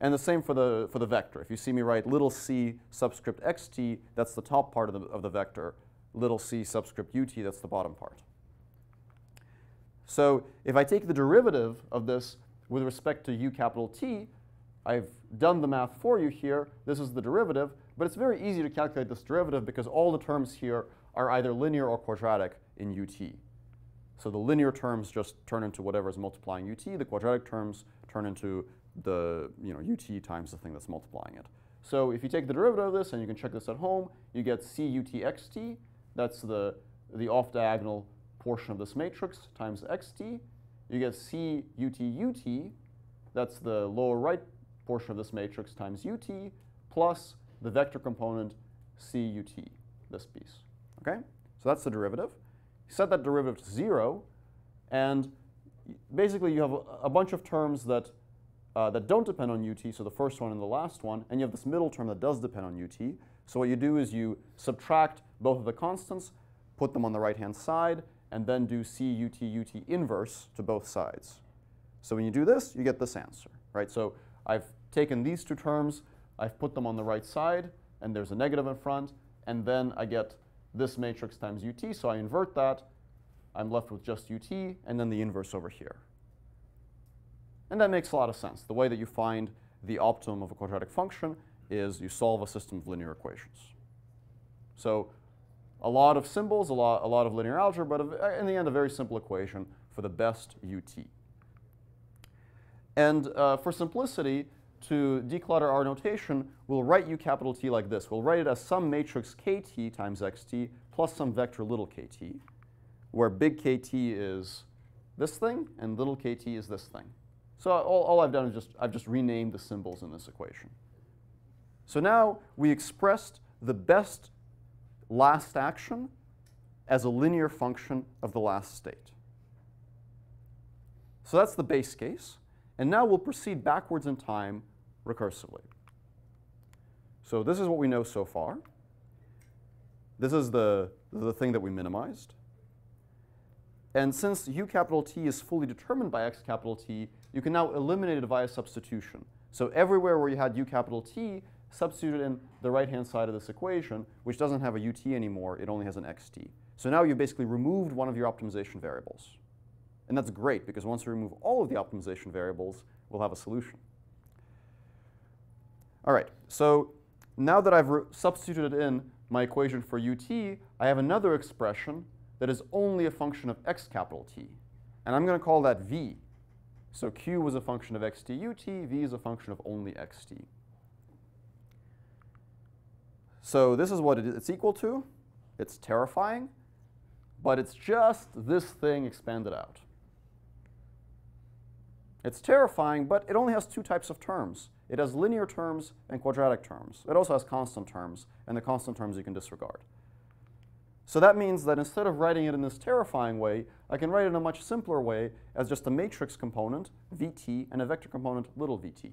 S1: And the same for the vector. If you see me write little c subscript xt, that's the top part of the vector. Little c subscript ut, that's the bottom part. So if I take the derivative of this with respect to u capital T, I've done the math for you here. This is the derivative. But it's very easy to calculate this derivative because all the terms here are either linear or quadratic in ut. So the linear terms just turn into whatever is multiplying ut. The quadratic terms turn into the ut times the thing that's multiplying it. So if you take the derivative of this, and you can check this at home, you get c utxt. That's the off-diagonal portion of this matrix times xt. You get c ut. That's the lower right portion of this matrix times ut plus the vector component c ut, this piece. Okay? So that's the derivative. Set that derivative to 0, and basically you have a bunch of terms that don't depend on ut, so the first one and the last one, and you have this middle term that does depend on ut. So what you do is you subtract both of the constants, put them on the right-hand side, and then do c ut inverse to both sides. So when you do this, you get this answer, right? So I've taken these two terms, I've put them on the right side, and there's a negative in front, and then I get this matrix times ut, so I invert that. I'm left with just ut, and then the inverse over here. And that makes a lot of sense. The way that you find the optimum of a quadratic function is you solve a system of linear equations. So a lot of symbols, a lot of linear algebra, but in the end, a very simple equation for the best ut. And for simplicity, to declutter our notation, we'll write u capital T like this. We'll write it as some matrix kt times xt plus some vector little kt, where big kt is this thing and little kt is this thing. So all I've done is I've just renamed the symbols in this equation. So now we expressed the best last action as a linear function of the last state. So that's the base case. And now we'll proceed backwards in time recursively. So this is what we know so far. This is the thing that we minimized. And since u capital T is fully determined by x capital T, you can now eliminate it via substitution. So everywhere where you had u capital T, substitute in the right-hand side of this equation, which doesn't have a ut anymore, it only has an xt. So now you've basically removed one of your optimization variables. And that's great, because once we remove all of the optimization variables, we'll have a solution. All right, so now that I've substituted in my equation for ut, I have another expression that is only a function of x capital T. And I'm going to call that v. So q was a function of xt ut, v is a function of only xt. So this is what it's equal to. It's terrifying, but it's just this thing expanded out. It's terrifying, but it only has two types of terms. It has linear terms and quadratic terms. It also has constant terms, and the constant terms you can disregard. So that means that instead of writing it in this terrifying way, I can write it in a much simpler way as just a matrix component, Vt, and a vector component, little vt.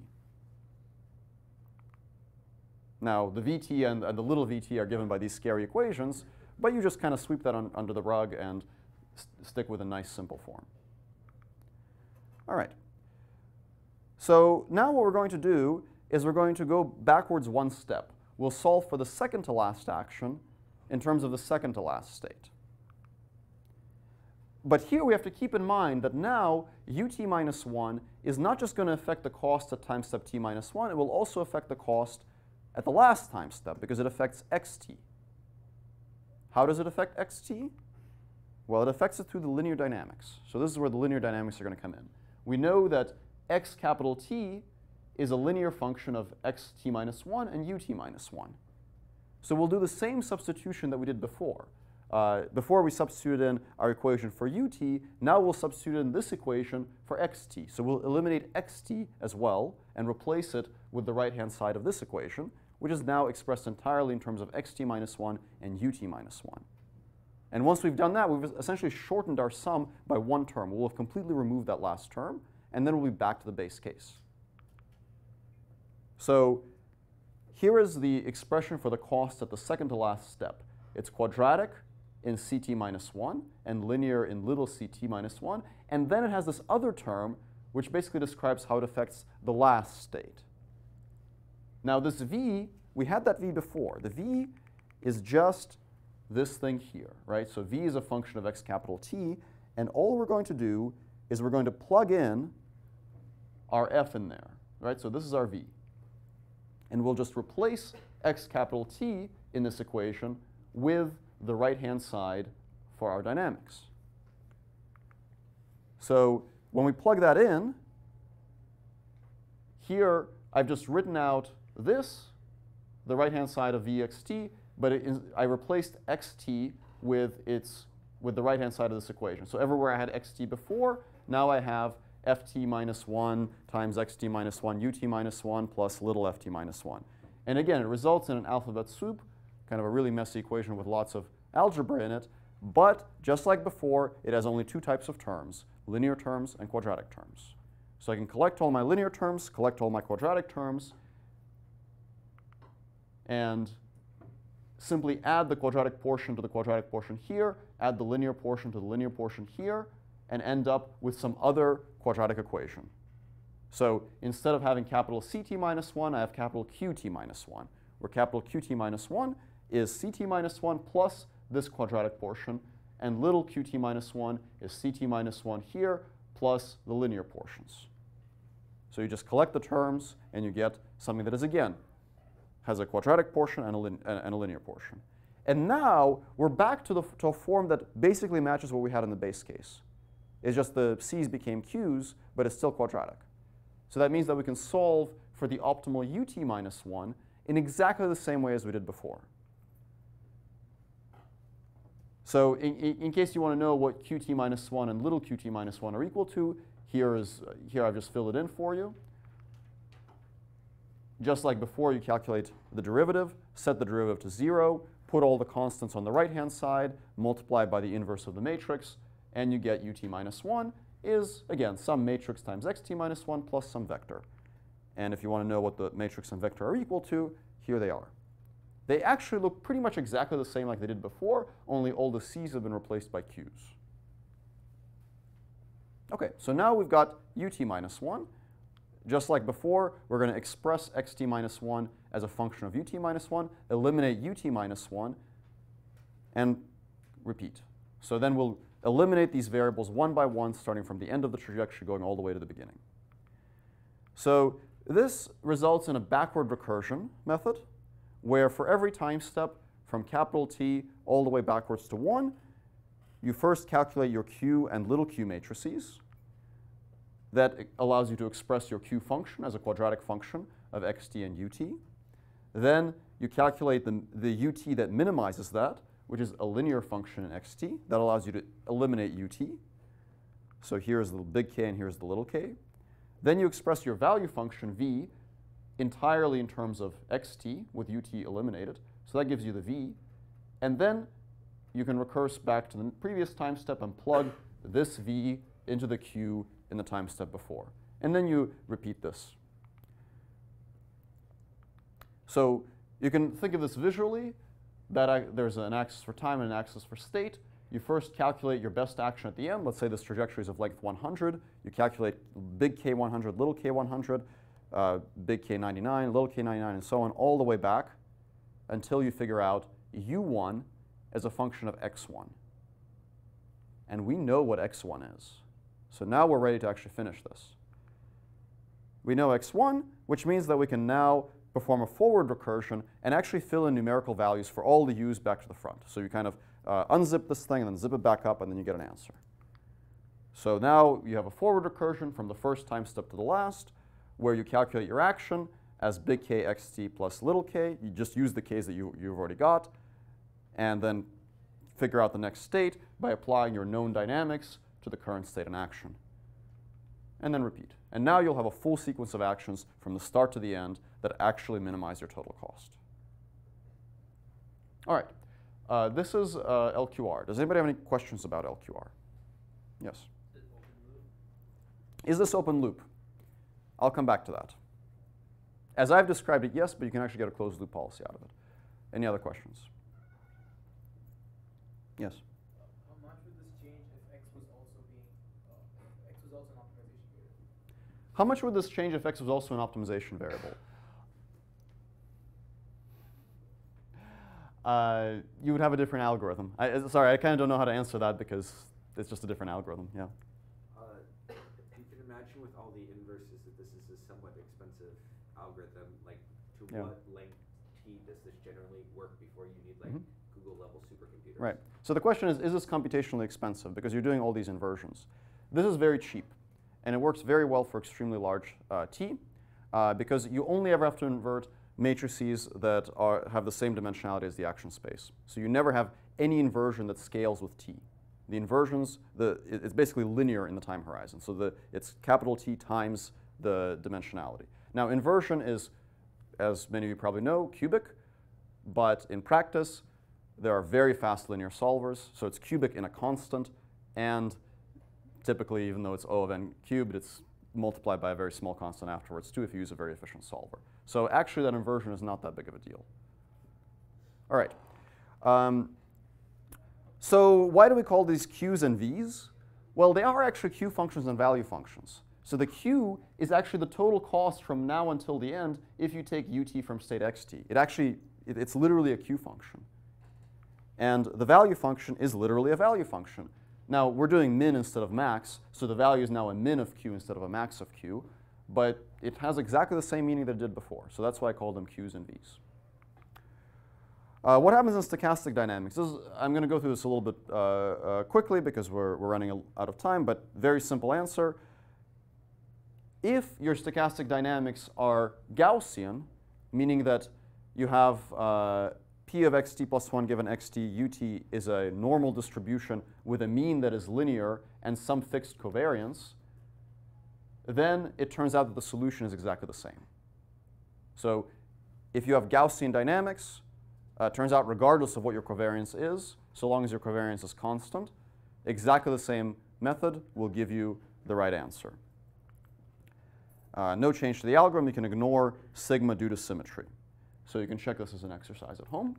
S1: Now, the Vt and the little vt are given by these scary equations, but you just kind of sweep that under the rug and stick with a nice simple form. All right. So now what we're going to do is we're going to go backwards one step. We'll solve for the second to last action in terms of the second to last state. But here we have to keep in mind that now ut minus 1 is not just going to affect the cost at time step t minus 1, it will also affect the cost at the last time step because it affects xt. How does it affect xt? Well, it affects it through the linear dynamics. So this is where the linear dynamics are going to come in. We know that x capital T is a linear function of xt minus 1 and ut minus 1. So we'll do the same substitution that we did before. Before we substituted in our equation for ut, now we'll substitute in this equation for xt. So we'll eliminate xt as well and replace it with the right-hand side of this equation, which is now expressed entirely in terms of xt minus 1 and ut minus 1. And once we've done that, we've essentially shortened our sum by one term. We'll have completely removed that last term, and then we'll be back to the base case. So here is the expression for the cost at the second to last step. It's quadratic in ct minus 1 and linear in little ct minus 1. And then it has this other term, which basically describes how it affects the last state. Now this v, we had that v before. The v is just this thing here, right? So v is a function of x capital T, and all we're going to do is we're going to plug in our f in there, right? So this is our v. And we'll just replace x capital T in this equation with the right-hand side for our dynamics. So when we plug that in, here I've just written out this, the right-hand side of vxt, but I replaced xt with the right-hand side of this equation. So everywhere I had xt before, now I have ft minus 1 times xt minus 1 ut minus 1 plus little ft minus 1. And again, it results in an alphabet soup, kind of a really messy equation with lots of algebra in it. But just like before, it has only two types of terms, linear terms and quadratic terms. So I can collect all my linear terms, collect all my quadratic terms, and simply add the quadratic portion to the quadratic portion here, add the linear portion to the linear portion here, and end up with some other quadratic equation. So instead of having capital Ct minus 1, I have capital Qt minus 1, where capital Qt minus 1 is Ct minus 1 plus this quadratic portion, and little qt minus 1 is ct minus 1 here plus the linear portions. So you just collect the terms, and you get something that is, again, has a quadratic portion and a linear portion. And now we're back to a form that basically matches what we had in the base case. It's just the c's became q's, but it's still quadratic. So that means that we can solve for the optimal ut minus 1 in exactly the same way as we did before. So in case you want to know what qt minus 1 and little qt minus 1 are equal to, here I've just filled it in for you. Just like before, you calculate the derivative, set the derivative to 0, put all the constants on the right-hand side, multiply by the inverse of the matrix, and you get ut minus 1 is, again, some matrix times xt minus 1 plus some vector. And if you want to know what the matrix and vector are equal to, here they are. They actually look pretty much exactly the same like they did before, only all the c's have been replaced by q's. OK, so now we've got ut minus 1. Just like before, we're going to express xt minus 1 as a function of ut minus 1, eliminate ut minus 1, and repeat. So then we'll eliminate these variables one by one, starting from the end of the trajectory, going all the way to the beginning. So this results in a backward recursion method, where for every time step from capital T all the way backwards to 1, you first calculate your q and little q matrices. That allows you to express your q function as a quadratic function of xt and ut. Then you calculate the ut that minimizes that, which is a linear function in xt that allows you to eliminate ut. So here's the big K and here's the little k. Then you express your value function v entirely in terms of xt with ut eliminated. So that gives you the v. And then you can recurse back to the previous time step and plug this v into the q in the time step before. And then you repeat this. So you can think of this visually, that there's an axis for time and an axis for state. You first calculate your best action at the end. Let's say this trajectory is of length 100. You calculate big K 100, little k 100, big K 99, little k 99, and so on, all the way back until you figure out u1 as a function of x1. And we know what x1 is. So now we're ready to actually finish this. We know x1, which means that we can now perform a forward recursion and actually fill in numerical values for all the u's back to the front. So you kind of unzip this thing and then zip it back up, and then you get an answer. So now you have a forward recursion from the first time step to the last, where you calculate your action as big K xt plus little k. You just use the k's that you've already got, and then figure out the next state by applying your known dynamics to the current state in action. And then repeat. And now you'll have a full sequence of actions from the start to the end that actually minimize your total cost. All right. This is LQR. Does anybody have any questions about LQR? Yes? Is this open loop? I'll come back to that. As I've described it, yes, but you can actually get a closed loop policy out of it. Any other questions? Yes?
S6: How much would this change if X was also an optimization variable?
S1: How much would this change if X was also an optimization variable? You would have a different algorithm. Sorry, I kind of don't know how to answer that because it's just a different algorithm. Yeah.
S7: You can imagine with all the inverses that this is a somewhat expensive algorithm. Like, to what length t does this generally work before you need like Google level supercomputers?
S1: Right. So the question is this computationally expensive because you're doing all these inversions? This is very cheap, and it works very well for extremely large t because you only ever have to invert matrices that have the same dimensionality as the action space. So you never have any inversion that scales with t. The inversions, it's basically linear in the time horizon. So it's capital T times the dimensionality. Now inversion is, as many of you probably know, cubic, but in practice, there are very fast linear solvers. So it's cubic in a constant, and typically, even though it's O of n cubed, it's multiplied by a very small constant afterwards too if you use a very efficient solver. So actually that inversion is not that big of a deal. All right. So why do we call these Q's and V's? Well, they are actually Q functions and value functions. So the Q is actually the total cost from now until the end if you take ut from state xt. It's literally a Q function. And the value function is literally a value function. Now, we're doing min instead of max, so the value is now a min of q instead of a max of q, but it has exactly the same meaning that it did before, so that's why I call them q's and v's. What happens in stochastic dynamics? I'm going to go through this a little bit quickly because we're running out of time, but very simple answer. If your stochastic dynamics are Gaussian, meaning that you have p of xt plus 1 given xt ut is a normal distribution with a mean that is linear and some fixed covariance, then it turns out that the solution is exactly the same. So if you have Gaussian dynamics, turns out regardless of what your covariance is, so long as your covariance is constant, exactly the same method will give you the right answer. No change to the algorithm. You can ignore sigma due to symmetry. So you can check this as an exercise at home.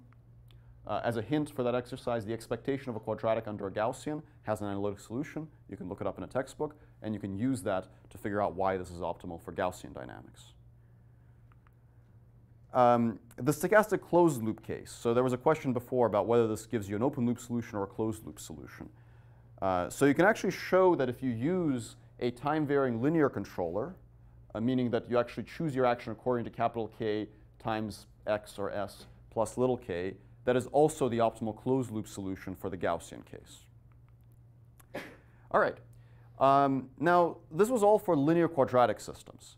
S1: As a hint for that exercise, the expectation of a quadratic under a Gaussian has an analytic solution. You can look it up in a textbook, and you can use that to figure out why this is optimal for Gaussian dynamics. The stochastic closed loop case. So there was a question before about whether this gives you an open loop solution or a closed loop solution. So you can actually show that if you use a time-varying linear controller, meaning that you actually choose your action according to capital K times x or s plus little k, that is also the optimal closed loop solution for the Gaussian case. All right. Now, this was all for linear quadratic systems.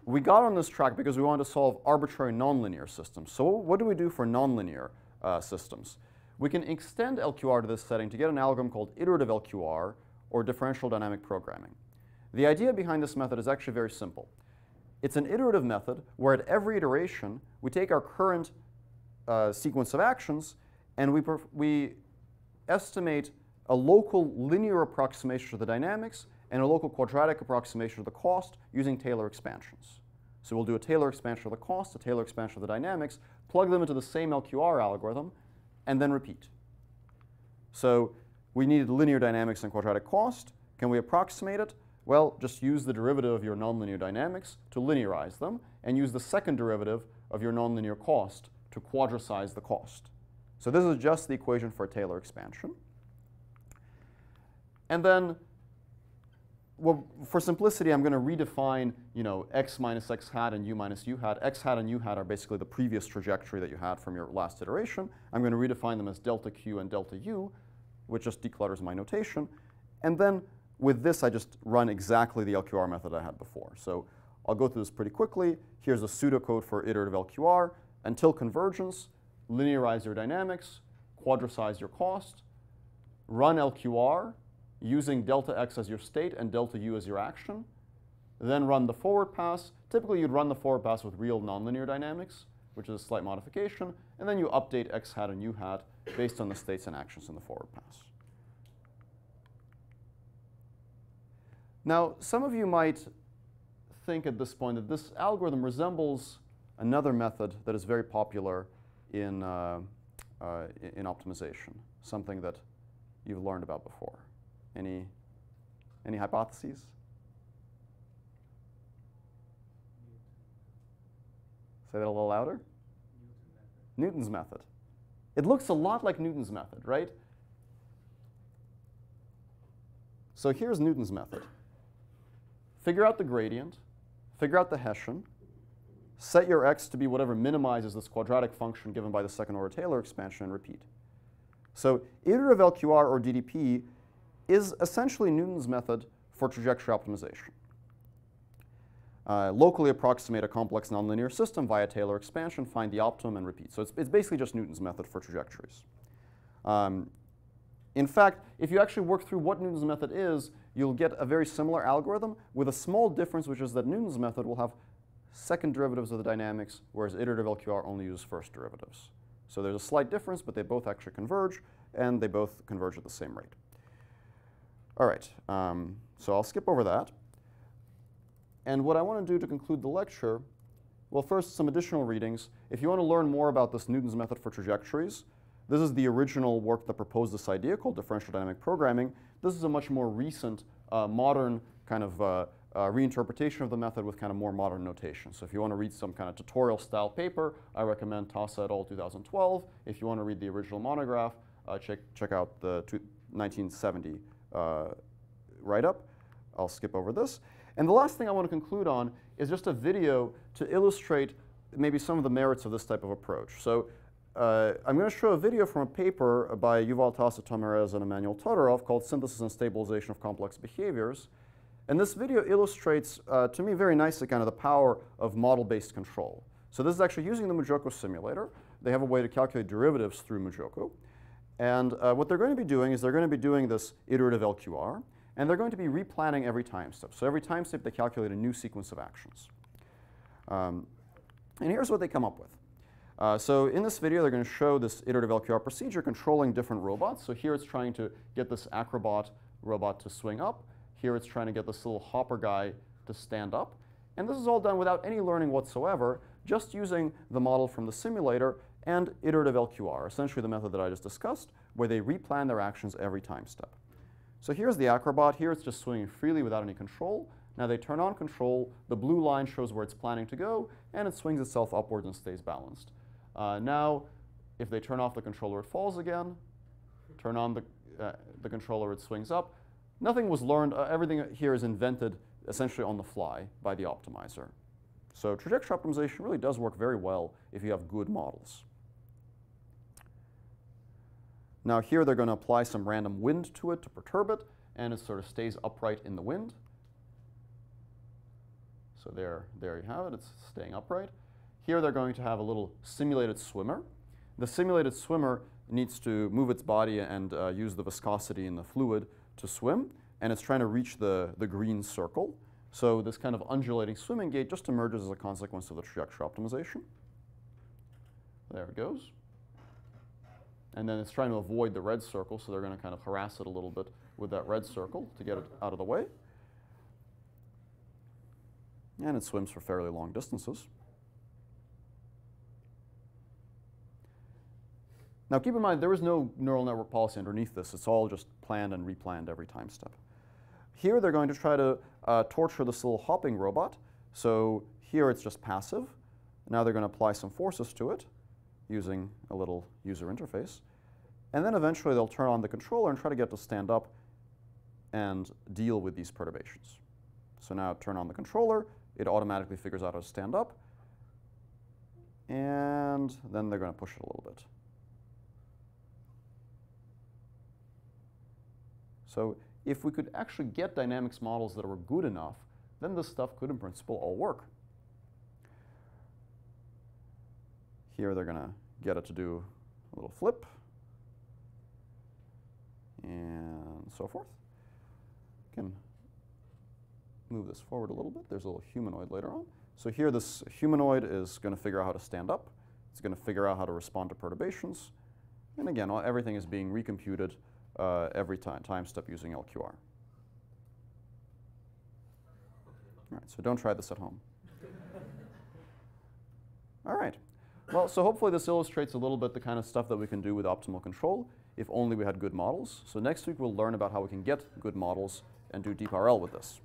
S1: We got on this track because we wanted to solve arbitrary nonlinear systems. So what do we do for nonlinear systems? we can extend LQR to this setting to get an algorithm called iterative LQR, or differential dynamic programming. The idea behind this method is actually very simple. It's an iterative method where at every iteration, we take our current sequence of actions and we estimate a local linear approximation of the dynamics and a local quadratic approximation of the cost using Taylor expansions. So we'll do a Taylor expansion of the cost, a Taylor expansion of the dynamics, plug them into the same LQR algorithm, and then repeat. So we needed linear dynamics and quadratic cost. Can we approximate it? Well, just use the derivative of your nonlinear dynamics to linearize them, and use the second derivative of your nonlinear cost to quadrasize the cost. So this is just the equation for a Taylor expansion. And then, well, for simplicity, I'm going to redefine, x minus x hat and u minus u hat. X hat and u hat are basically the previous trajectory that you had from your last iteration. I'm going to redefine them as delta q and delta u, which just declutters my notation. And then with this, I just run exactly the LQR method I had before. So I'll go through this pretty quickly. Here's a pseudocode for iterative LQR. Until convergence, linearize your dynamics, quadrasize your cost, run LQR using delta x as your state and delta u as your action, then run the forward pass. Typically, you'd run the forward pass with real nonlinear dynamics, which is a slight modification, and then you update x hat and u hat based on the states and actions in the forward pass. Now, some of you might think at this point that this algorithm resembles another method that is very popular in optimization, something that you've learned about before. Any hypotheses? Say that a little louder. Newton's method. It looks a lot like Newton's method, right? So here's Newton's method. Figure out the gradient, figure out the Hessian, set your x to be whatever minimizes this quadratic function given by the second order Taylor expansion, and repeat. So iterative LQR, or DDP, is essentially Newton's method for trajectory optimization. Locally approximate a complex nonlinear system via Taylor expansion, find the optimum, and repeat. So it's basically just Newton's method for trajectories. In fact, if you actually work through what Newton's method is, you'll get a very similar algorithm with a small difference, which is that Newton's method will have second derivatives of the dynamics, whereas iterative LQR only uses first derivatives. So there's a slight difference, but they both actually converge, and they both converge at the same rate. All right, so I'll skip over that. And what I want to do to conclude the lecture, well, first, some additional readings. If you want to learn more about this Newton's method for trajectories, this is the original work that proposed this idea called differential dynamic programming. This is a much more recent, modern kind of reinterpretation of the method with kind of more modern notation. So if you want to read some kind of tutorial style paper, I recommend Tassa et al. 2012. If you want to read the original monograph, check out the 1970 write-up. I'll skip over this. And the last thing I want to conclude on is just a video to illustrate maybe some of the merits of this type of approach. So I'm going to show a video from a paper by Yuval Tassa, Tomerez, and Emmanuel Todorov called Synthesis and Stabilization of Complex Behaviors. And this video illustrates, to me, very nicely kind of the power of model-based control. So this is actually using the MuJoCo simulator. They have a way to calculate derivatives through MuJoCo. And what they're going to be doing is they're going to be doing this iterative LQR, and they're going to be replanning every time step. So every time step, they calculate a new sequence of actions. And here's what they come up with. So in this video, they're going to show this iterative LQR procedure controlling different robots. So here it's trying to get this acrobat robot to swing up. Here it's trying to get this little hopper guy to stand up. And this is all done without any learning whatsoever, just using the model from the simulator and iterative LQR, essentially the method that I just discussed, where they replan their actions every time step. So here's the acrobat. Here it's just swinging freely without any control. Now they turn on control. The blue line shows where it's planning to go, and it swings itself upwards and stays balanced. Now, if they turn off the controller, it falls again. Turn on the controller, it swings up. Nothing was learned. Everything here is invented essentially on the fly by the optimizer. So trajectory optimization really does work very well if you have good models. Now here they're going to apply some random wind to it to perturb it, and it sort of stays upright in the wind. So there you have it. It's staying upright. Here they're going to have a little simulated swimmer. The simulated swimmer needs to move its body and use the viscosity in the fluid to swim, and it's trying to reach the green circle. So this kind of undulating swimming gait just emerges as a consequence of the trajectory optimization. There it goes. And then it's trying to avoid the red circle, so they're going to kind of harass it a little bit with that red circle to get it out of the way. And it swims for fairly long distances. Now keep in mind, there is no neural network policy underneath this. It's all just planned and replanned every time step. Here they're going to try to torture this little hopping robot. So here it's just passive. Now they're going to apply some forces to it using a little user interface. And then eventually they'll turn on the controller and try to get it to stand up and deal with these perturbations. So now turn on the controller, it automatically figures out how to stand up, and then they're going to push it a little bit. So if we could actually get dynamics models that were good enough, then this stuff could in principle all work. Here they're going to get it to do a little flip and so forth. Can move this forward a little bit. There's a little humanoid later on. So here this humanoid is going to figure out how to stand up. It's going to figure out how to respond to perturbations. And again, everything is being recomputed every time step using LQR. All right, so don't try this at home. All right. Well, so hopefully this illustrates a little bit the kind of stuff that we can do with optimal control if only we had good models. So next week we'll learn about how we can get good models and do deep RL with this.